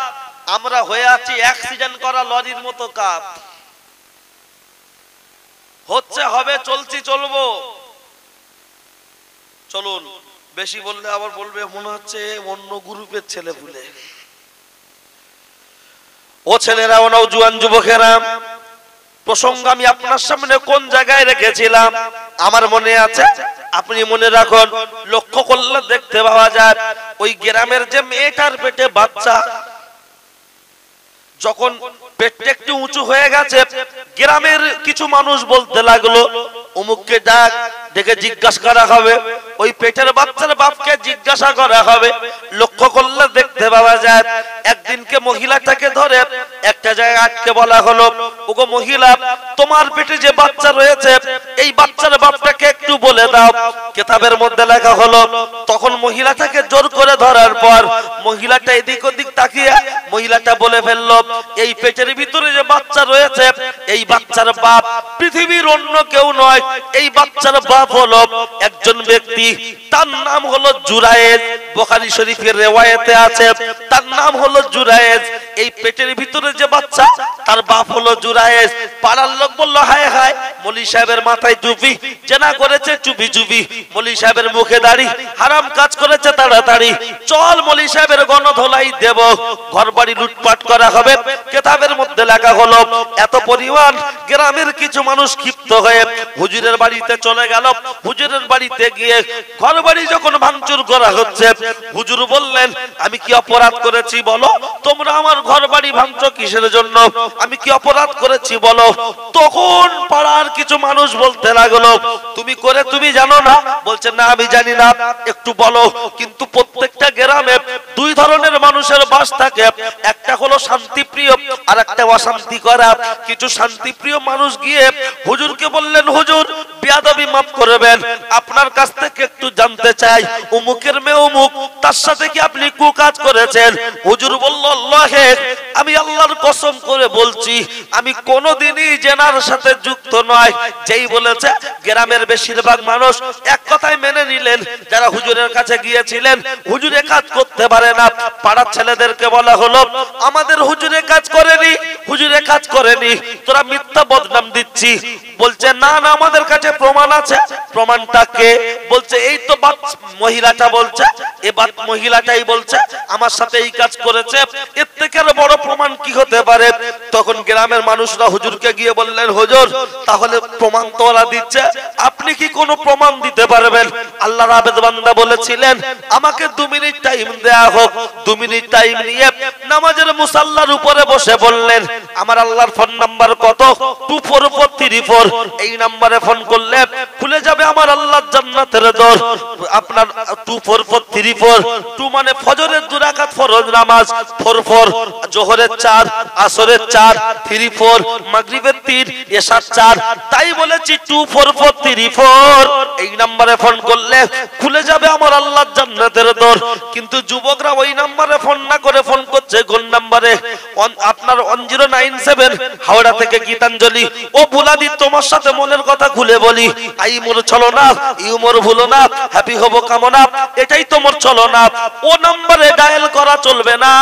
আমরা হয়ে আছি অ্যাক্সিডেন্ট করা লরির মতো কাজ, হচ্ছে হবে, চলছি চলবো। চলুন, বেশি বললে আবার বলবে মনে হচ্ছে অন্য গ্রুপের ছেলে পুলে। ও ছেলেরা, ও নওজোয়ান যুবকেরা, প্রসঙ্গ আমি আপনার সামনে কোন জায়গায় রেখেছিলাম আমার মনে আছে, আপনি মনে রাখুন। লক্ষ্য করলে দেখতে পাওয়া যায় ওই গ্রামের যে মেয়েটার পেটে বাচ্চা, যখন পেটটা একটু উঁচু হয়ে গেছে, গ্রামের কিছু মানুষ বলতে লাগলো অমুককে ডাক, ডেকে জিজ্ঞাসা করা হবে, ওই পেটের বাচ্চার বাপকে জিজ্ঞাসা করা হবে। লক্ষ্য করলে দেখতে পাওয়া যায় একদিনকে মহিলাটাকে ধরে একটা জায়গায় আটকে বলা হলো, ওগো মহিলা, তোমার পেটে যে বাচ্চা রয়েছে এই বাচ্চার বাপটাকে একটু বলে দাও। কিতাবের মধ্যে লেখা হলো, তখন মহিলাটাকে জোর করে ধরার পর মহিলাটা এদিক ওদিক তাকিয়ে মহিলাটা বলে ফেললো, এই পেটের ভিতরে যে বাচ্চা রয়েছে এই বাচ্চার বাপ পৃথিবীর অন্য কেউ নয়, এই বাচ্চার বাপ হলো একজন ব্যক্তি, তার নাম হলো জুরায়েজ। বুখারী শরীফের রিওয়ায়াতে আছে তার নাম হলো জুরায়েজ। এই পেটের ভিতরে যে বাচ্চা তার বাপ হলো জুরায়েজ। পাড়ার লোক বলল, হায় হায়, মৌলভী সাহেবের মাথায় টুপি, জেনা করেছে চুপি চুপি, মৌলভী সাহেবের মুখে দাড়ি, হারাম কাজ করেছে তাড়াতাড়ি, চল মৌলভী সাহেবের গণধোলাই দেব, ঘর বাড়ি লুটপাট করা হবে। কিতাবের মধ্যে লেখা হলো এত পরিমাণ গ্রামের কিছু মানুষ ক্ষিপ্ত হয়ে হুজুরের বাড়িতে চলে গেল। হুজুরের বাড়িতে গিয়ে ঘর বাড়ি যখন ভাঙচুর করা হচ্ছে, হুজুর বললেন, আমি কি অপরাধ করেছি বলো, তোমরা আমার ঘর বাড়ি ভাঙছো কিসের জন্য, আমি কি অপরাধ করেছি বলো। তখন পাড়ার কিছু মানুষ বলতে লাগলো, তুমি করে তুমি জানো না? বলছে, না আমি জানি না, একটু বলো। কিন্তু প্রত্যেকটা গ্রামে দুই ধরনের মানুষের বাস থাকে, একটা হলো শান্তিপ্রিয় আর একটা অশান্তি করা। কিছু শান্তিপ্রিয় মানুষ গিয়ে হুজুরকে বললেন, হুজুর বেয়াদবি মাফ করবেন, আপনার কাছ থেকে একটু জানতে চাই, অমুকের মেয়ে অমুক, তার সাথে কি আপনি কুকাজ করেছেন? হুজুর বলল, আল্লাহে, আমি আল্লাহর কসম করে বলছি আমি কোনোদিনই জেনার সাথে যুক্ত নয়। যেই বলেছে গ্রামের বেশিরভাগ মানুষ এক কথায় মেনে নিলেন। যারা হুজুরের কাছে গিয়েছিলেন, হুজুরে কাজ করতে পারে না, পাড়ার ছেলেদেরকে বলা হলো, আমাদের হুজুরে কাজ করেনি, হুজুরে কাজ করেনি, তোরা মিথ্যা বদনাম দিচ্ছি। বলছে, না না, আমাদের কাছে প্রমাণ আছে। প্রমাণটাকে বলছে, এই তো মহিলাটা বলছে, এ মহিলাটাই বলছে আমার সাথে এই কাজ করেছে, এর থেকে আরো বড় প্রমাণ কি হতে পারে? তখন গ্রামের মানুষরা হুজুরকে গিয়ে বললেন, হুজুর তাহলে প্রমাণ তো ওরা দিচ্ছে, আপনি কি কোনো প্রমাণ দিতে পারবেন? আল্লাহর আবেদ বান্দা বলেছিলেন, আমাকে 2 মিনিট টাইম দেয়া হোক। 2 মিনিট টাইম নিয়ে নামাজের মুসাল্লার উপরে বসে বললেন, আমার আল্লাহর ফোন নাম্বার কত? 24434। এই নাম্বারে ফোন করলে খুলে যাবে আমার আল্লাহর জান্নাতের দর। আপনার 24434, 2 মানে ফজরের 2 রাকাত ফরজ নামাজ, 44 জোহরের 4, আসরের 4, 34 মাগরিবের 3, এশার 4। তাই বলেছি 24434। এই নাম্বারে ফোন করলে খুলে যাবে আমার আল্লাহর জান্নাতের দর। কিন্তু যুবকরা ওই নাম্বারে ফোন না করে ফোন করছে কোন নাম্বারে? আপনার 1097 হাওড়া থেকে গীতাঞ্জলি। ও বুলাদি, তোমার সাথে মনের কথা খুলে বলি, আই মোর চলো না, ইউ মোর ভুলো না, হ্যাপি হবো কামনা, এটাই তোমার চলো না। ও নাম্বারে ডায়াল করা চলবে না।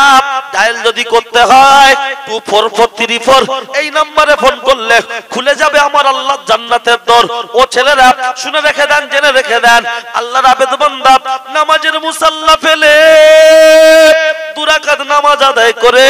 ডায়াল যদি করতে হয় 24434, এই নাম্বারে ফোন করলে খুলে যাবে আমার আল্লাহর জান্নাতের দর। ও ছেলেরা শুনে রেখে দেন, জেনে রেখে দেন, আল্লাহর আবেদ বান্দা নামাজের মুসাল্লা ফেলে 2 রাকাত নামাজ আদায় করে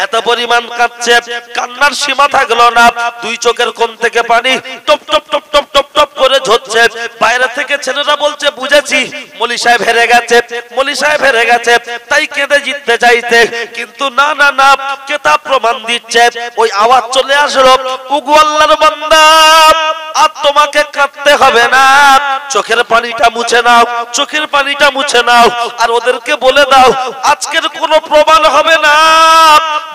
এত পরিমাণ কাঁদছে, কান্নার সীমা থাকলো না। 2 চোখের কোণ থেকে পানি top top top top top top করে ঝরছে। বাইরে থেকে ছেলেরা বলছে, বুঝেছি মৌলভী সাহেব হেরে গেছে, মৌলভী সাহেব হেরে গেছে, তাই কেঁদে জিততে চাইতে। কিন্তু না না না, কিতাব প্রমাণ দিচ্ছে। ওই আওয়াজ চলে আসলো, ওগো আল্লাহর বান্দা, আর তোমাকে কাঁদতে হবে না, চোখের পানিটা মুছে নাও, চোখের পানিটা মুছে নাও, আর ওদেরকে বলে দাও আজকের কোনো প্রমাণ হবে না।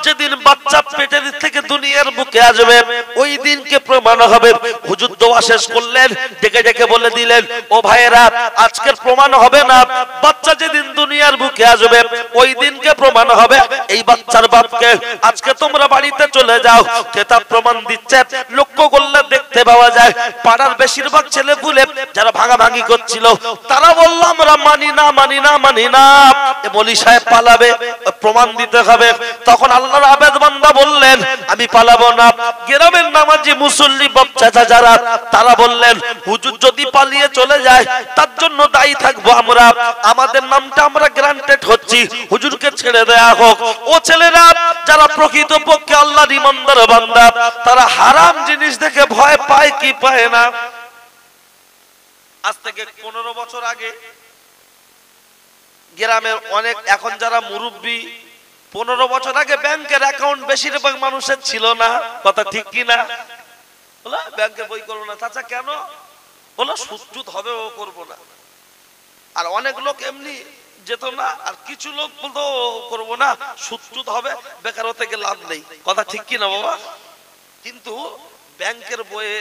যেদিন বাচ্চা পেটের থেকে দুনিয়ার বুকে আসবে ওই দিনকে প্রমাণ হবে। হুজুর দোয়া শেষ করলেন, ডেকে ডেকে বলে দিলেন, ও ভাইয়েরা, আজকের প্রমাণ হবে না, বাচ্চা যেদিন দুনিয়ার বুকে আসবে ওই দিনকে প্রমাণ হবে। এই বাচ্চার বাপকে আজকে তোমরা বাড়িতে চলে যাও। কিতাব প্রমাণ দিচ্ছে। লক্ষ্য করলে দেখতে পাওয়া যায় পাড়ার বেশিরভাগ ছেলে পুলে যারা ভাগাভাগি করছিল, তারা বলল, আমরা মানি না, মানি না, মানি না, মৌলভী সাহেব পালাবে, প্রমাণ দিতে হবে। তখন আল্লাহর আবেদ বান্দা বান্দা বললেন আমি পালাবো না। গ্রামের নামাজি মুসল্লি বাপ চাচা যারা, তারা বললেন হুজুর যদি পালিয়ে চলে যায় তার জন্য দায়ী থাকবো আমরা, আমাদের নামটা আমরা গ্রান্টেড হচ্ছি, হুজুরকে ছেড়ে দেয়া হোক। ও ছেলেরা যারা প্রকৃতপক্ষে আল্লাহর ইমানদার বান্দা, তারা হারাম জিনিস দেখে ভয় পায় কি পায় না? আজ থেকে 15 বছর আগে গ্রামের অনেক, এখন যারা মুরব্বী, 15 বছর আগে ব্যাংকের অ্যাকাউন্ট বেশিরভাগ মানুষের ছিল না, কথা ঠিক কি না? বলা ব্যাংকে বই করবো না। চাচা কেন? বলো সুদ হবে, ও করবো না। আর অনেক লোক এমনি যেত না, আর কিছু লোক বলতো করবো না, সুদ হবে, বেকার হতে গেলে লাভ নেই, কথা ঠিক কি না বাবা? কিন্তু ব্যাংকের বইয়ে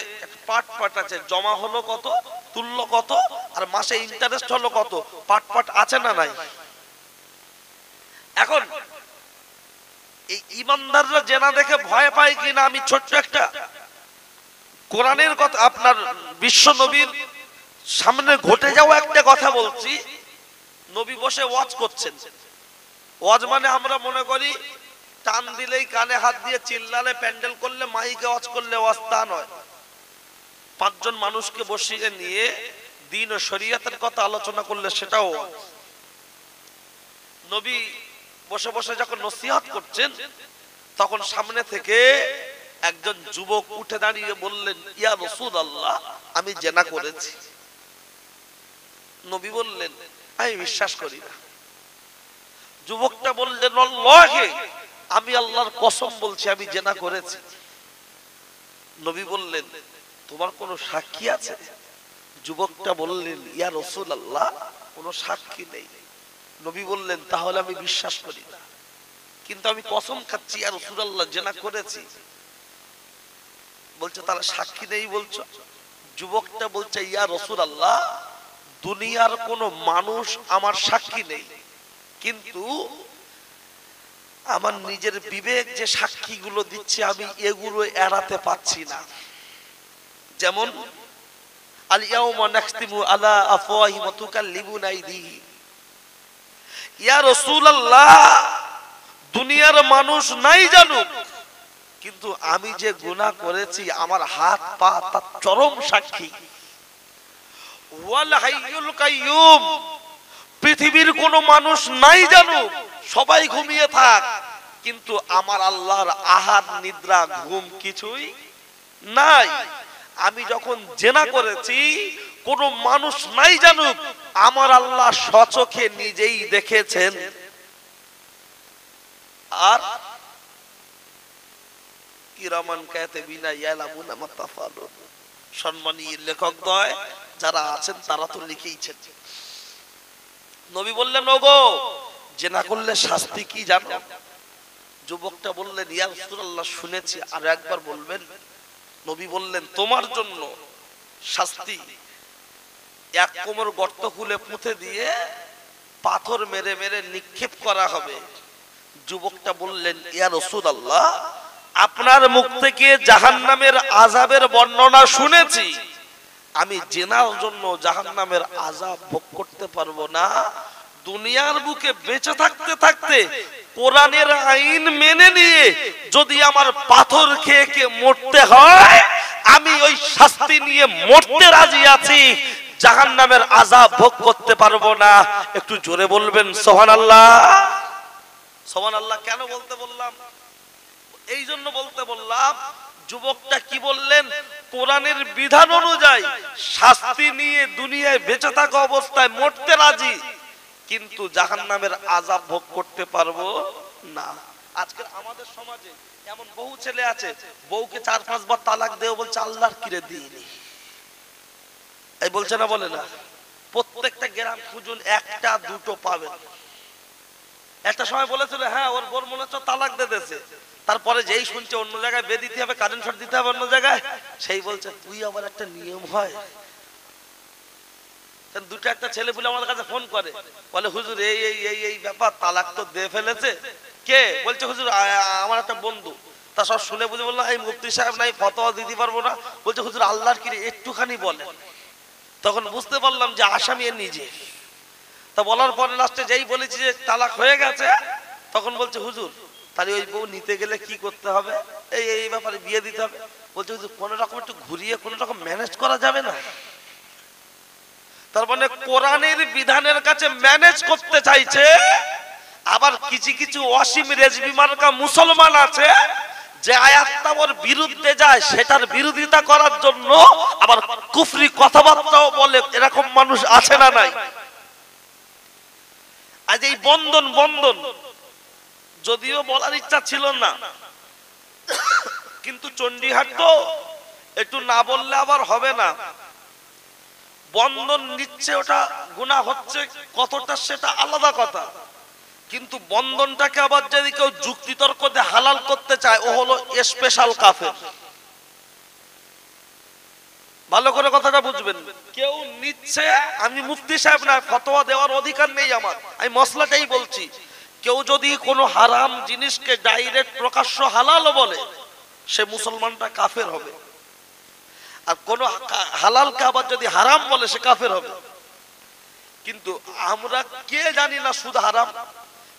পাট পাট আছে, জমা হলো কত, তুললো কত, আর মাসে ইন্টারেস্ট হলো কত, পাট পাট আছে না নাই? এখন এই ইমানদাররা জেনা দেখে ভয় পায় কিনা, আমি ছোট্ট একটা কোরআনের কথা, আপনার বিশ্ব নবীর সামনে ঘটে যাওয়া একটা কথা বলছি। নবী বসে ওয়াজ করছেন। ওয়াজ মানে আমরা মনে করি টান দিলেই, কানে হাত দিয়ে চিল্লালে, প্যান্ডেল করলে, মাইকে ওয়াজ করলে ওয়াজ, তা নয়। 5 জন মানুষকে বসিয়ে নিয়ে দ্বীন ও শরীয়তের কথা আলোচনা করলে সেটাও। নবী বসে বসে যখন নসিহত করছেন, তখন সামনে থেকে একজন যুবক উঠে দাঁড়িয়ে বললেন, ইয়া রাসূলুল্লাহ, আমি জেনা করেছি। নবী বললেন, আমি বিশ্বাস করি না। যুবকটা বললেন, আল্লাহে, আমি আল্লাহর কসম বলছি আমি জেনা করেছি। নবী বললেন, তোমার কোনো সাক্ষী আছে? যুবকটা বললেন, ইয়া রাসূলুল্লাহ, কোনো সাক্ষী নেই। নবী বললেন, তাহলে আমি বিশ্বাস করি না, কিন্তু আমি কসম খাচ্ছি ইয়া রাসূলুল্লাহ জেনা করেছি। বলছে তাহলে সাক্ষী নেই বলছো? যুবকটা বলছে, ইয়া রাসূলুল্লাহ, দুনিয়ার কোনো মানুষ আমার সাক্ষী নেই, কিন্তু আমার নিজের বিবেক যে সাক্ষীগুলো দিচ্ছে আমি এগুলো এড়াতে পাচ্ছি না। যেমন আল ইয়াউমা নাখতিমু আলা আফওয়াহিহিম ওয়া তুকাল্লিমুনা আইদিহিম। ইয়া রাসূলুল্লাহ, দুনিয়ার মানুষ নাই জানুক, কিন্তু আমি যে গুনাহ করেছি আমার হাত পা তার চরম সাক্ষী। ওয়াল হাইয়ুল কাইয়ুম, পৃথিবীর কোনো মানুষ নাই জানুক, সবাই ঘুমিয়ে থাক, কিন্তু আমার আল্লাহর আহার নিদ্রা ঘুম কিছুই নাই। আমি যখন জেনা করেছি কোনো মানুষ নাই জানুক, আমার আল্লাহ স্বচক্ষে নিজেই দেখেছেন। আর কিরামান কাতিবিনা ইয়ালামুনা মা তাফআলুন, সম্মানীয় লেখকদ্বয় যারা আছেন তারা তো লিখেইছেন। নবী বললেন, ওগো, জেনা করলে শাস্তি কি জানো? যুবকটা বললেন, ইয়া রাসূলুল্লাহ, শুনেছি, আর একবার বলবেন। নবী বললেন, তোমার জন্য শাস্তি এক কোমর গর্ত খুলে পুঁতে দিয়ে পাথর মেরে মেরে নিক্ষেপ করা হবে। যুবকটা বললেন, ইয়া রাসূলুল্লাহ, আপনার মুখ থেকে জাহান্নামের আযাবের বর্ণনা শুনেছি, আমি জেনার জন্য জাহান্নামের আযাব ভোগ করতে পারবো না। দুনিয়ার বুকে বেঁচে থাকতে থাকতে কোরআনের আইন মেনে নিয়ে যদি আমার পাথর খেয়ে কে মরতে হয়, আমি ওই শাস্তি নিয়ে মরতে রাজি আছি, জাহান্নামের আযাব ভোগ করতে পারবো না। একটু জোরে বলবেন সুবহানাল্লাহ। সুবহানাল্লাহ কেন বলতে বললাম? এই জন্য বলতে বললাম, যুবকটা কি বললেন, কোরআনের বিধান অনুযায়ী শাস্তি নিয়ে দুনিয়ায় বেঁচে থাকা অবস্থায় মরতে রাজি, কিন্তু জাহান্নামের আযাব ভোগ করতে পারবো না। আজকে আমাদের সমাজে এমন বহু ছেলে আছে, বউকে 4-5 বার তালাক দেও বলছে, আল্লাহর কিরে দিইনি, এই বলছে না, বলে না? প্রত্যেকটা গ্রাম খুঁজুন, একটা দুটো পাবেন। একটা সময় বলেছিল, হ্যাঁ ওর বোর মনে হচ্ছে তালাক দিয়ে দিয়েছে, তারপরে যেই শুনছে অন্য জায়গায় বে দিতে হবে, কারেন্ট শর্ট দিতে হবে অন্য জায়গায়, সেই বলছে তুই আবার একটা নিয়ম হয়। দুটো একটা ছেলে বলে আমাদের কাছে ফোন করে, বলে হুজুর এই এই এই এই ব্যাপার, তালাক তো দিয়ে ফেলেছে। কে? বলছে হুজুর আমার একটা বন্ধু। তা সব শুনে বুঝে বললাম, এই মুফতি সাহেব নাই, ফতোয়া দিতে পারবো না। বলছে হুজুর আল্লাহর কি একটুখানি বলেন। তখন বুঝতে পারলাম যে আসামি নিজে। তা বলার পরে লাস্টে যেই বলেছি যে তালাক হয়ে গেছে, তখন বলছে হুজুর তাহলে ওই বউ নিতে গেলে কি করতে হবে, এই ব্যাপারে বিয়ে দিতে হবে। বলছে কোন রকম একটু ঘুরিয়ে কোন রকম ম্যানেজ করা যাবে না? তার মানে কোরআনের বিধানের কাছে ম্যানেজ করতে চাইছে। আবার কিছু কিছু অসীম রেজবি মার্কা মুসলমান আছে যে আয়াতটা ওর বিরুদ্ধে যায়, সেটার বিরোধিতা করার জন্য আবার কুফরি কথাবার্তাও বলে। এরকম মানুষ আছে না নাই? আজ এই বন্ধন যদিও বলার ইচ্ছা ছিল না, কিন্তু চণ্ডীহাট তো একটু না বললে আবার হবে না। বন্ধন নিচ্ছে, ওটা গুনাহ হচ্ছে কতটা সেটা আলাদা কথা, কিন্তু বন্ধনটাকে আবার যদি কেউ যুক্তিতর্ক দিয়ে হালাল করতে চায়, ও হলো স্পেশাল কাফের। ভালো করে কথাটা বুঝবেন। কেউ নিচ্ছে, আমি মুফতি সাহেব না, ফতোয়া দেওয়ার অধিকার নেই আমার, আমি মসলাটাই বলছি। কেউ যদি কোনো হারাম জিনিসকে ডাইরেক্ট প্রকাশ্য হালাল বলে, সে মুসলমানটা কাফের হবে। আর কোন হালালকে আবার যদি হারাম বলে, সে কাফের হবে। কিন্তু আমরা কে জানি না সুদ হারাম,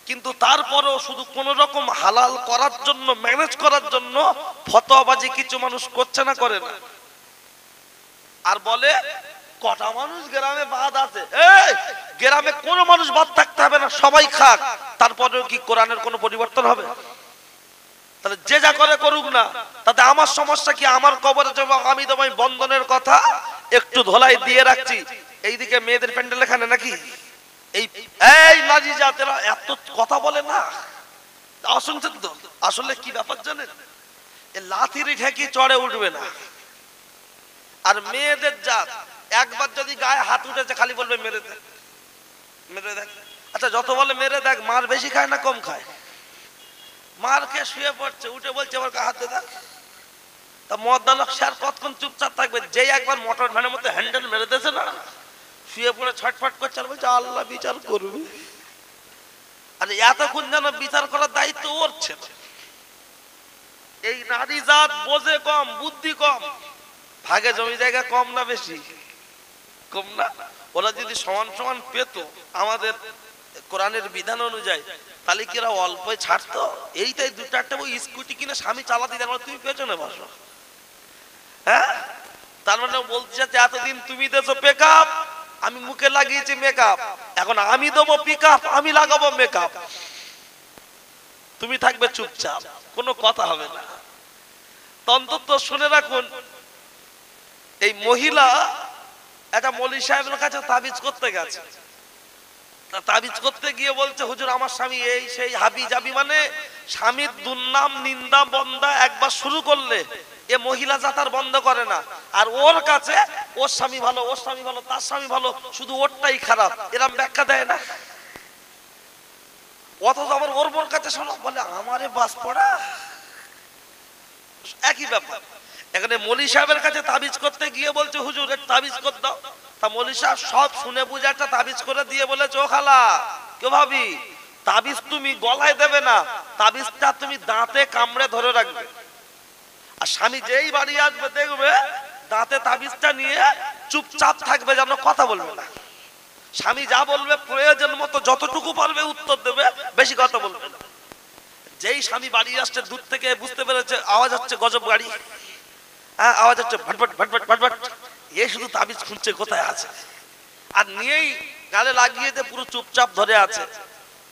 কিন্তু তারপরেও শুধু কোন রকম হালাল করার জন্য, ম্যানেজ করার জন্য ফতোয়াবাজি কিছু মানুষ করছে না, করে না। আর বলে কটা মানুষ গ্রামে বাদ আছে, এই গ্রামে কোনো মানুষ বাদ থাকতে হবে না, সবাই খাক। তারপরেও কি কোরআনের কোনো পরিবর্তন হবে? তাহলে যে যা করে করুক না, তাতে আমার সমস্যা কি? আমার কবরে যাব, আমি তোমায় বন্ধনের কথা একটু ধোলাই দিয়ে রাখছি। এইদিকে মেয়েদের প্যান্ডেল এখানে নাকি এই নাজি জাতেরা এত কথা বলে না, শুনছেন তো? আসলে কি ব্যাপার জানেন, লাথিরি ঠেকি চড়ে উঠবে না। আর মেয়েদের জাত একবার যদি গায়ে হাত উঠেছে, খালি বলবে মেরে দেখ, মেরে দেখ। আচ্ছা, যত বলে মেরে দেখ, মার বেশি খায় না কম খায়? মার খেয়ে শুয়ে পড়ছে, উঠে বলছে আমার গায়ে হাত দেখ। তা মদ্দালক স্যার কতক্ষণ চুপচাপ থাকবে? যেই একবার মোটর ভ্যানের মধ্যে হ্যান্ডেল মেরে দিয়েছে না, শুয়ে পড়ে ছটফট করছে, আর বলছে আল্লাহ বিচার করবে। আর এতক্ষণ যেন বিচার করার দায়িত্ব ওর ছিল। এই নারী জাত বোঝে কম, বুদ্ধি কম, ভাগে জমি জায়গা কম না বেশি? কম না? ওরা যদি সমান সমান পেত আমাদের কোরআনের বিধান অনুযায়ী, তাহলে কি এরা অল্প ছাড়তো? এইটাই দু চারটে ওই স্কুটি কিনে স্বামী চালাতে দেন, তুমি পেছনে বসো। হ্যাঁ, তার মানে বলতে চাচ্ছে এতদিন তুমি দেছো পেকআপ, আমি মুখে লাগিয়েছি মেকআপ, এখন আমি দেবো পিকআপ, আমি লাগাবো মেকআপ, তুমি থাকবে চুপচাপ, কোনো কথা হবে না। অন্তত শুনে রাখুন, এই মহিলা একটা মৌলভী সাহেবের কাছে তাবিজ করতে গেছে। তাবিজ করতে গিয়ে বলছে হুজুর আমার স্বামী এই সেই হাবি জাবি, মানে স্বামীর দুর্নাম নিন্দা বন্দা একবার শুরু করলে এ মহিলা জাতার বন্ধ করে না। আর ওর কাছে ওর স্বামী ভালো, ওর স্বামী ভালো, তার স্বামী ভালো, শুধু ওরটাই খারাপ, এরম ব্যাখ্যা দেয় না। অথচ আমার ওর কাছে শোনো বলে আমারে বাস পড়া, একই ব্যাপার। এখানে মৌলভী সাহেবের কাছে তাবিজ করতে গিয়ে বলছে হুজুর এক তাবিজ করে দাও। তা মৌলভী সাহেব সব শুনে বুঝে একটা তাবিজ করে দিয়ে বলেছে ও খালা, কেউ ভাবি তাবিজ তুমি গলায় দেবে না, তাবিজটা তুমি দাঁতে কামড়ে ধরে রাখবে। আর স্বামী যেই বাড়ি আসবে দেখবে দাঁতে তাবিজটা নিয়ে চুপচাপ থাকবে, যেন কথা বলবে না। স্বামী যা বলবে প্রয়োজন মতো যতটুকু পারবে উত্তর দেবে, বেশি কথা বলবে না। যেই স্বামী বাড়ি আসছে দূর থেকে বুঝতে পেরেছে আওয়াজ হচ্ছে গজব গাড়ি, হ্যাঁ আওয়াজ হচ্ছে ভটভট ভটভট ভটভট, এই শুধু তাবিজ খুঁজছে কোথায় আছে, আর নিয়েই গালে লাগিয়ে দিয়ে পুরো চুপচাপ ধরে আছে।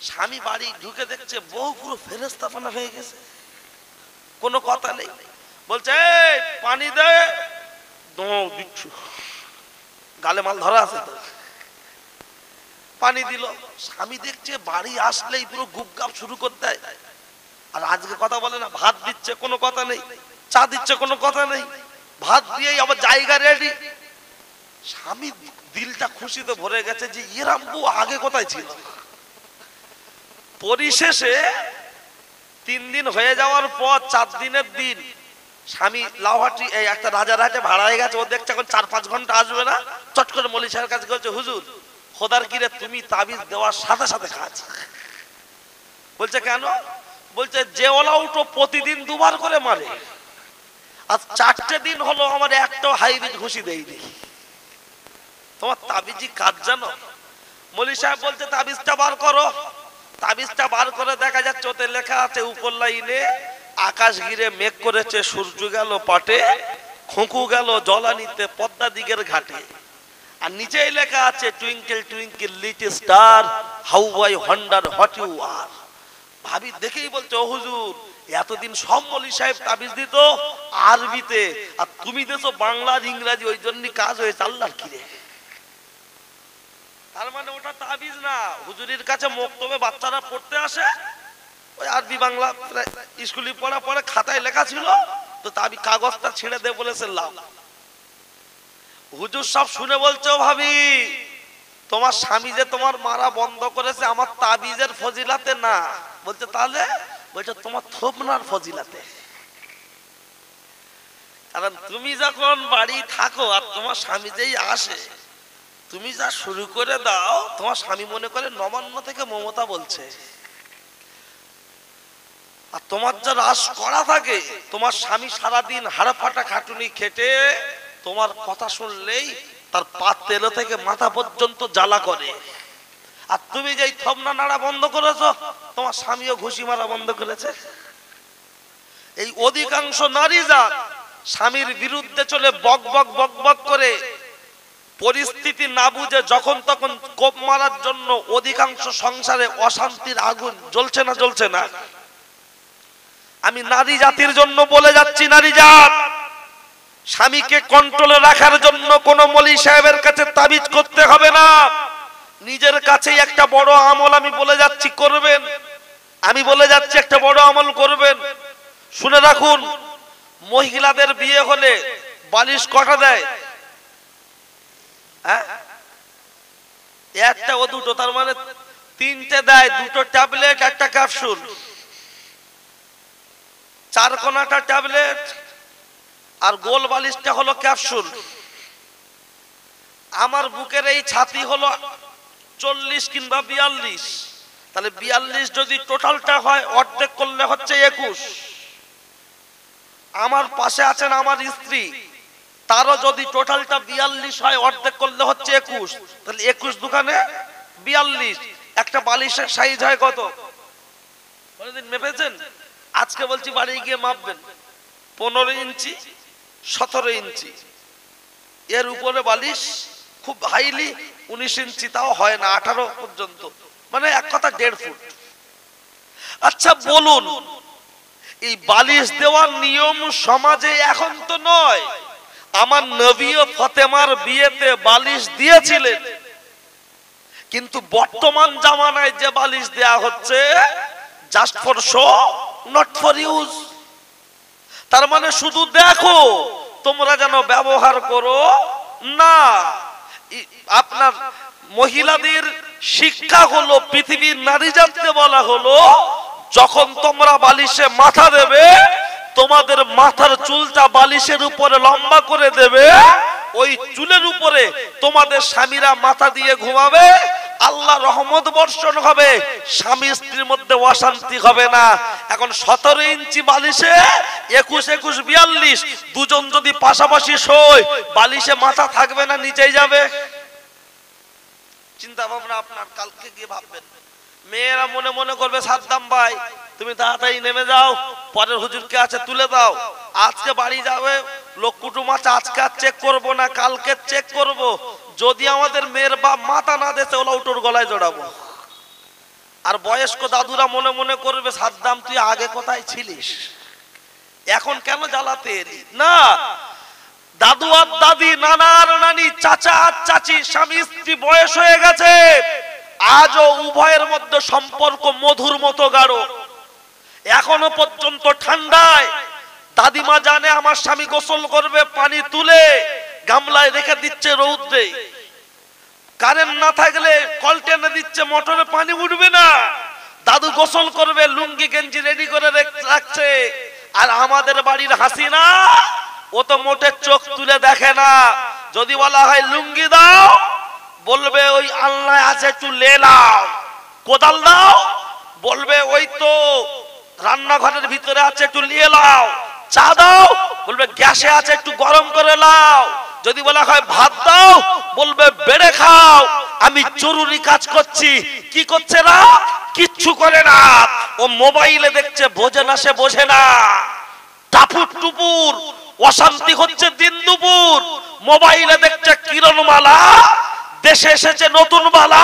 স্বামী বাড়ি ঢুকে দেখছে বউ পুরো ফেরেশতাপানা হয়ে গেছে, কোনো কথা নেই। বলছে পানি দে, দিচ্ছু, গালে মাল ধরা আছে তো, পানি দিল। স্বামী দেখছে বাড়ি আসলেই পুরো গুপগাপ শুরু করতে দেয়। আর আজকে কথা বলে না, ভাত দিচ্ছে কোনো কথা নেই, চা দিচ্ছে কোনো কথা নেই, ভাত দিয়েই আবার জায়গা রেডি। স্বামী দিলটা খুশিতে ভরে গেছে যে এরম বউ আগে কোথায় ছিল। পরিশেষে 3 দিন হয়ে যাওয়ার পর 4 দিনের দিন স্বামী লাউহাটি এই একটা রাজারহাটে ভাড়া হয়ে গেছে, ও দেখছে এখন 4-5 ঘন্টা আসবে না, চট করে মৌলভী সাহেবের কাছে বলছে হুজুর খোদার কিরে তুমি তাবিজ দেওয়ার সাথে সাথে কাজ। বলছে কেন? বলছে যে ওলা উঠো প্রতিদিন 2 বার করে মারে, আজ 4টে দিন হলো আমার একটাও হাইবিজ ঘুষি দেয়নি, তোমার তাবিজি কাজ জানো? মৌলভী সাহেব বলছে তাবিজটা বার করো। তাবিজটা বার করে দেখা যাচ্ছে ওতে লেখা আছে উপর লাইনে আকাশ ঘিরে মেঘ করেছে, সূর্য গেল পাটে, খোঁকু গেল জলানিতে পদ্মা দিকের ঘাটে। আর নিচেই লেখা আছে twinkle twinkle little star how I wonder what you are. ভাবি দেখেই বলছে ও হুজুর এতদিন সব মৌলভী সাহেব তাবিজ দিত আরবিতে, আর তুমি দেছো বাংলা আর ইংরেজি, ওই জন্যই কাজ হয়েছে। আল্লাহর কিরে, তার মানে ওটা তাবিজ না। হুজুরের কাছে মক্তবে বাচ্চারা পড়তে আসে, ওই আরবি বাংলা স্কুলে পড়া পরে খাতায় লেখা ছিল, তো তাবিজ কাগজটা ছেড়ে দে বলেছে লাও। হুজুর সব শুনে বলছে ও ভাবি তোমার স্বামী যে তোমার মারা বন্ধ করেছে আমার তাবিজের ফজিলাতে না। বলছে তাহলে? বলছে তোমার থোপনার ফজিলাতে। কারণ তুমি যখন বাড়ি থাকো আর তোমার স্বামী যেই আসে, তুমি যা শুরু করে দাও তোমার স্বামী মনে করে নবান্ন থেকে মমতা বলছে। আর তোমার যা রাস করা থাকে, তোমার স্বামী সারাদিন হাড় ফাটা খাটুনি খেটে তোমার কথা শুনলেই তার পা তেলো থেকে মাথা পর্যন্ত জ্বালা করে। আর তুমি যেই থবনা নাড়া বন্ধ করেছো, তোমার স্বামীও ঘুষি মারা বন্ধ করেছে। এই অধিকাংশ নারী যান স্বামীর বিরুদ্ধে চলে বক বক বক বক করে, পরিস্থিতি না বুঝে যখন তখন কোপ মারার জন্য অধিকাংশ সংসারে অশান্তির আগুন জ্বলছে না জ্বলছে না? আমি নারী জাতির জন্য বলে যাচ্ছি, নারী জাত স্বামীকে কন্ট্রোলে রাখার জন্য কোন মৌলভী সাহেবের কাছে তাবিজ করতে হবে না। নিজের কাছেই একটা বড় আমল আমি বলে যাচ্ছি করবেন। আমি বলে যাচ্ছি একটা বড় আমল করবেন, শুনে রাখুন। মহিলাদের বিয়ে হলে বালিশ কটা দেয়? একটা ও দুটো, তার মানে তিনটে দেয়। দুটো ট্যাবলেট একটা ক্যাপসুল, চার কোনাটা ট্যাবলেট আর গোল বালিশটা হলো ক্যাপসুল। আমার বুকের এই ছাতি হলো 40 কিংবা 42, তাহলে 42 যদি টোটালটা হয় অর্ধেক করলে হচ্ছে 21। আমার পাশে আছেন আমার স্ত্রী, তারও যদি টোটালটা 42 হয় অর্ধেক করলে হচ্ছে 21, তাহলে 21 দোকানে 42। একটা বালিশের সাইজ হয় কত? কোনদিন মেপেছেন? আজকে বলছি বাড়ি গিয়ে মাপবেন। 15 ইঞ্চি 17 ইঞ্চি, এর উপরে বালিশ খুব হাইলি 19 ইঞ্চি, তাও হয় না 18 পর্যন্ত, মানে এক কথা 1.5 ফুট। আচ্ছা বলুন, এই বালিশ দেওয়ার নিয়ম সমাজে এখন তো নয়। আমার নবী ও ফাতেমার বিয়েতে বালিশ দিয়েছিলেন, কিন্তু বর্তমান জামানায় যে বালিশ দেয়া হচ্ছে just for show, not for use. তার মানে শুধু দেখো, তোমরা যেন ব্যবহার করো না। আপনার মহিলাদের শিক্ষা হলো, পৃথিবীর নারী জাতকে বলা হলো, যখন তোমরা বালিশে মাথা দেবে তোমাদের মাথার চুলটা বালিশের উপরে লম্বা করে দেবে, ওই চুলের উপরে তোমাদের স্বামীরা মাথা দিয়ে ঘুমাবে, আল্লাহ রহমত বর্ষণ হবে, স্বামী স্ত্রীর মধ্যে অশান্তি হবে না। এখন 17 ইঞ্চি বালিশে 21 21 42 দুজন যদি পাশাপাশি শোয়, বালিশে মাথা থাকবে না, নিচেই যাবে। চিন্তা ভাবনা আপনার কালকে গিয়ে ভাববেন। মেয়েরা মনে মনে করবে সাদ্দাম ভাই তুমি তাড়াতাড়ি নেমে যাও, পরের হুজুরকে আছে তুলে দাও। আজকে বাড়ি যাবে লোক কুটুম আছে, আজকে আর চেক করবো না, কালকে চেক করব। যদি আমাদের মেয়ের বাপ মাথা না দেছে ওলা উটোর গলায় জড়াবো। আর বয়স্ক দাদুরা মনে মনে করবে সাদ্দাম তুই আগে কোথায় ছিলিস, এখন কেন জ্বালাতে এলি? না, দাদু আর দাদি, নানা আর নানি, চাচা আর চাচি, স্বামী স্ত্রী বয়স হয়ে গেছে, আজও উভয়ের মধ্যে সম্পর্ক মধুর মতো গাঢ়। এখনো পর্যন্ত ঠান্ডায় দাদিমা জানে আমার স্বামী গোসল করবে, পানি তুলে গামলায় রেখে দিচ্ছে রৌদ্রে। কারেন্ট না থাকলে কল টেনে দিচ্ছে, মোটরে পানি উঠবে না। দাদু গোসল করবে, লুঙ্গি গেঞ্জি রেডি করে রাখছে। আর আমাদের বাড়ির হাসিনা, ও তো মোটে চোখ তুলে দেখে না। যদি বলা হয় লুঙ্গি দাও, বলবে ওই আলনায় আছে একটু লে নাও। কোদাল দাও, বলবে ওই তো রান্নাঘরের ভিতরে আছে একটু নিয়ে নাও। চা দাও, বলবে গ্যাসে আছে একটু গরম করে নাও। যদি বলা হয় ভাত দাও, বলবে বেড়ে খাও। আমি জরুরি কাজ করছি। কি করছে না? কিচ্ছু করে না। ও মোবাইলে দেখছে, বোঝে না, সে বোঝে না। টাপুর টুপুর অশান্তি হচ্ছে দিন দুপুর। মোবাইলে দেখছে কিরণমালা, দেশে এসেছে নতুন বালা,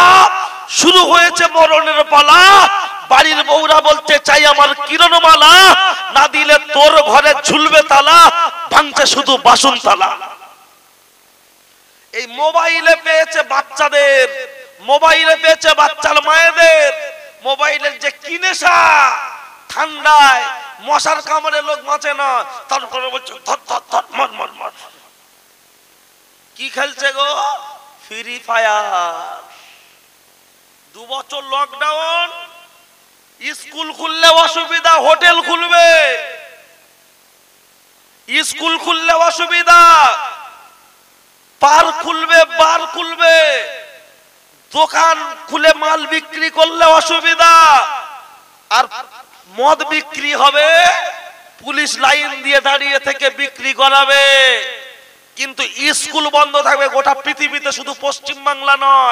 শুরু হয়েছে মরণের পালা। বাড়ির বউরা বলতে চাই আমার কিরণমালা, না দিলে তোর ঘরে ঝুলবে তালা, ভাঙছে শুধু বাসন তালা। এই মোবাইলে পেয়েছে বাচ্চাদের, মোবাইলে পেয়েছে বাচ্চার মায়েদের। মোবাইলের যে কি নেশা, ঠান্ডায় মশার কামড়ে লোক বাঁচে না, তারপরে বলছে ধর ধর ধর মর মর মর। কি খেলছে গো? Free fire. 2 বছর লকডাউন, স্কুল খুললে অসুবিধা, হোটেল খুলবে। স্কুল খুললে অসুবিধা, পার্ক খুলবে, বার খুলবে। দোকান খুলে মাল বিক্রি করলে অসুবিধা। আর মদ বিক্রি হবে, পুলিশ লাইন দিয়ে দাঁড়িয়ে থেকে বিক্রি করাবে। কিন্তু স্কুল বন্ধ থাকবে গোটা পৃথিবীতে, শুধু পশ্চিম বাংলা নয়।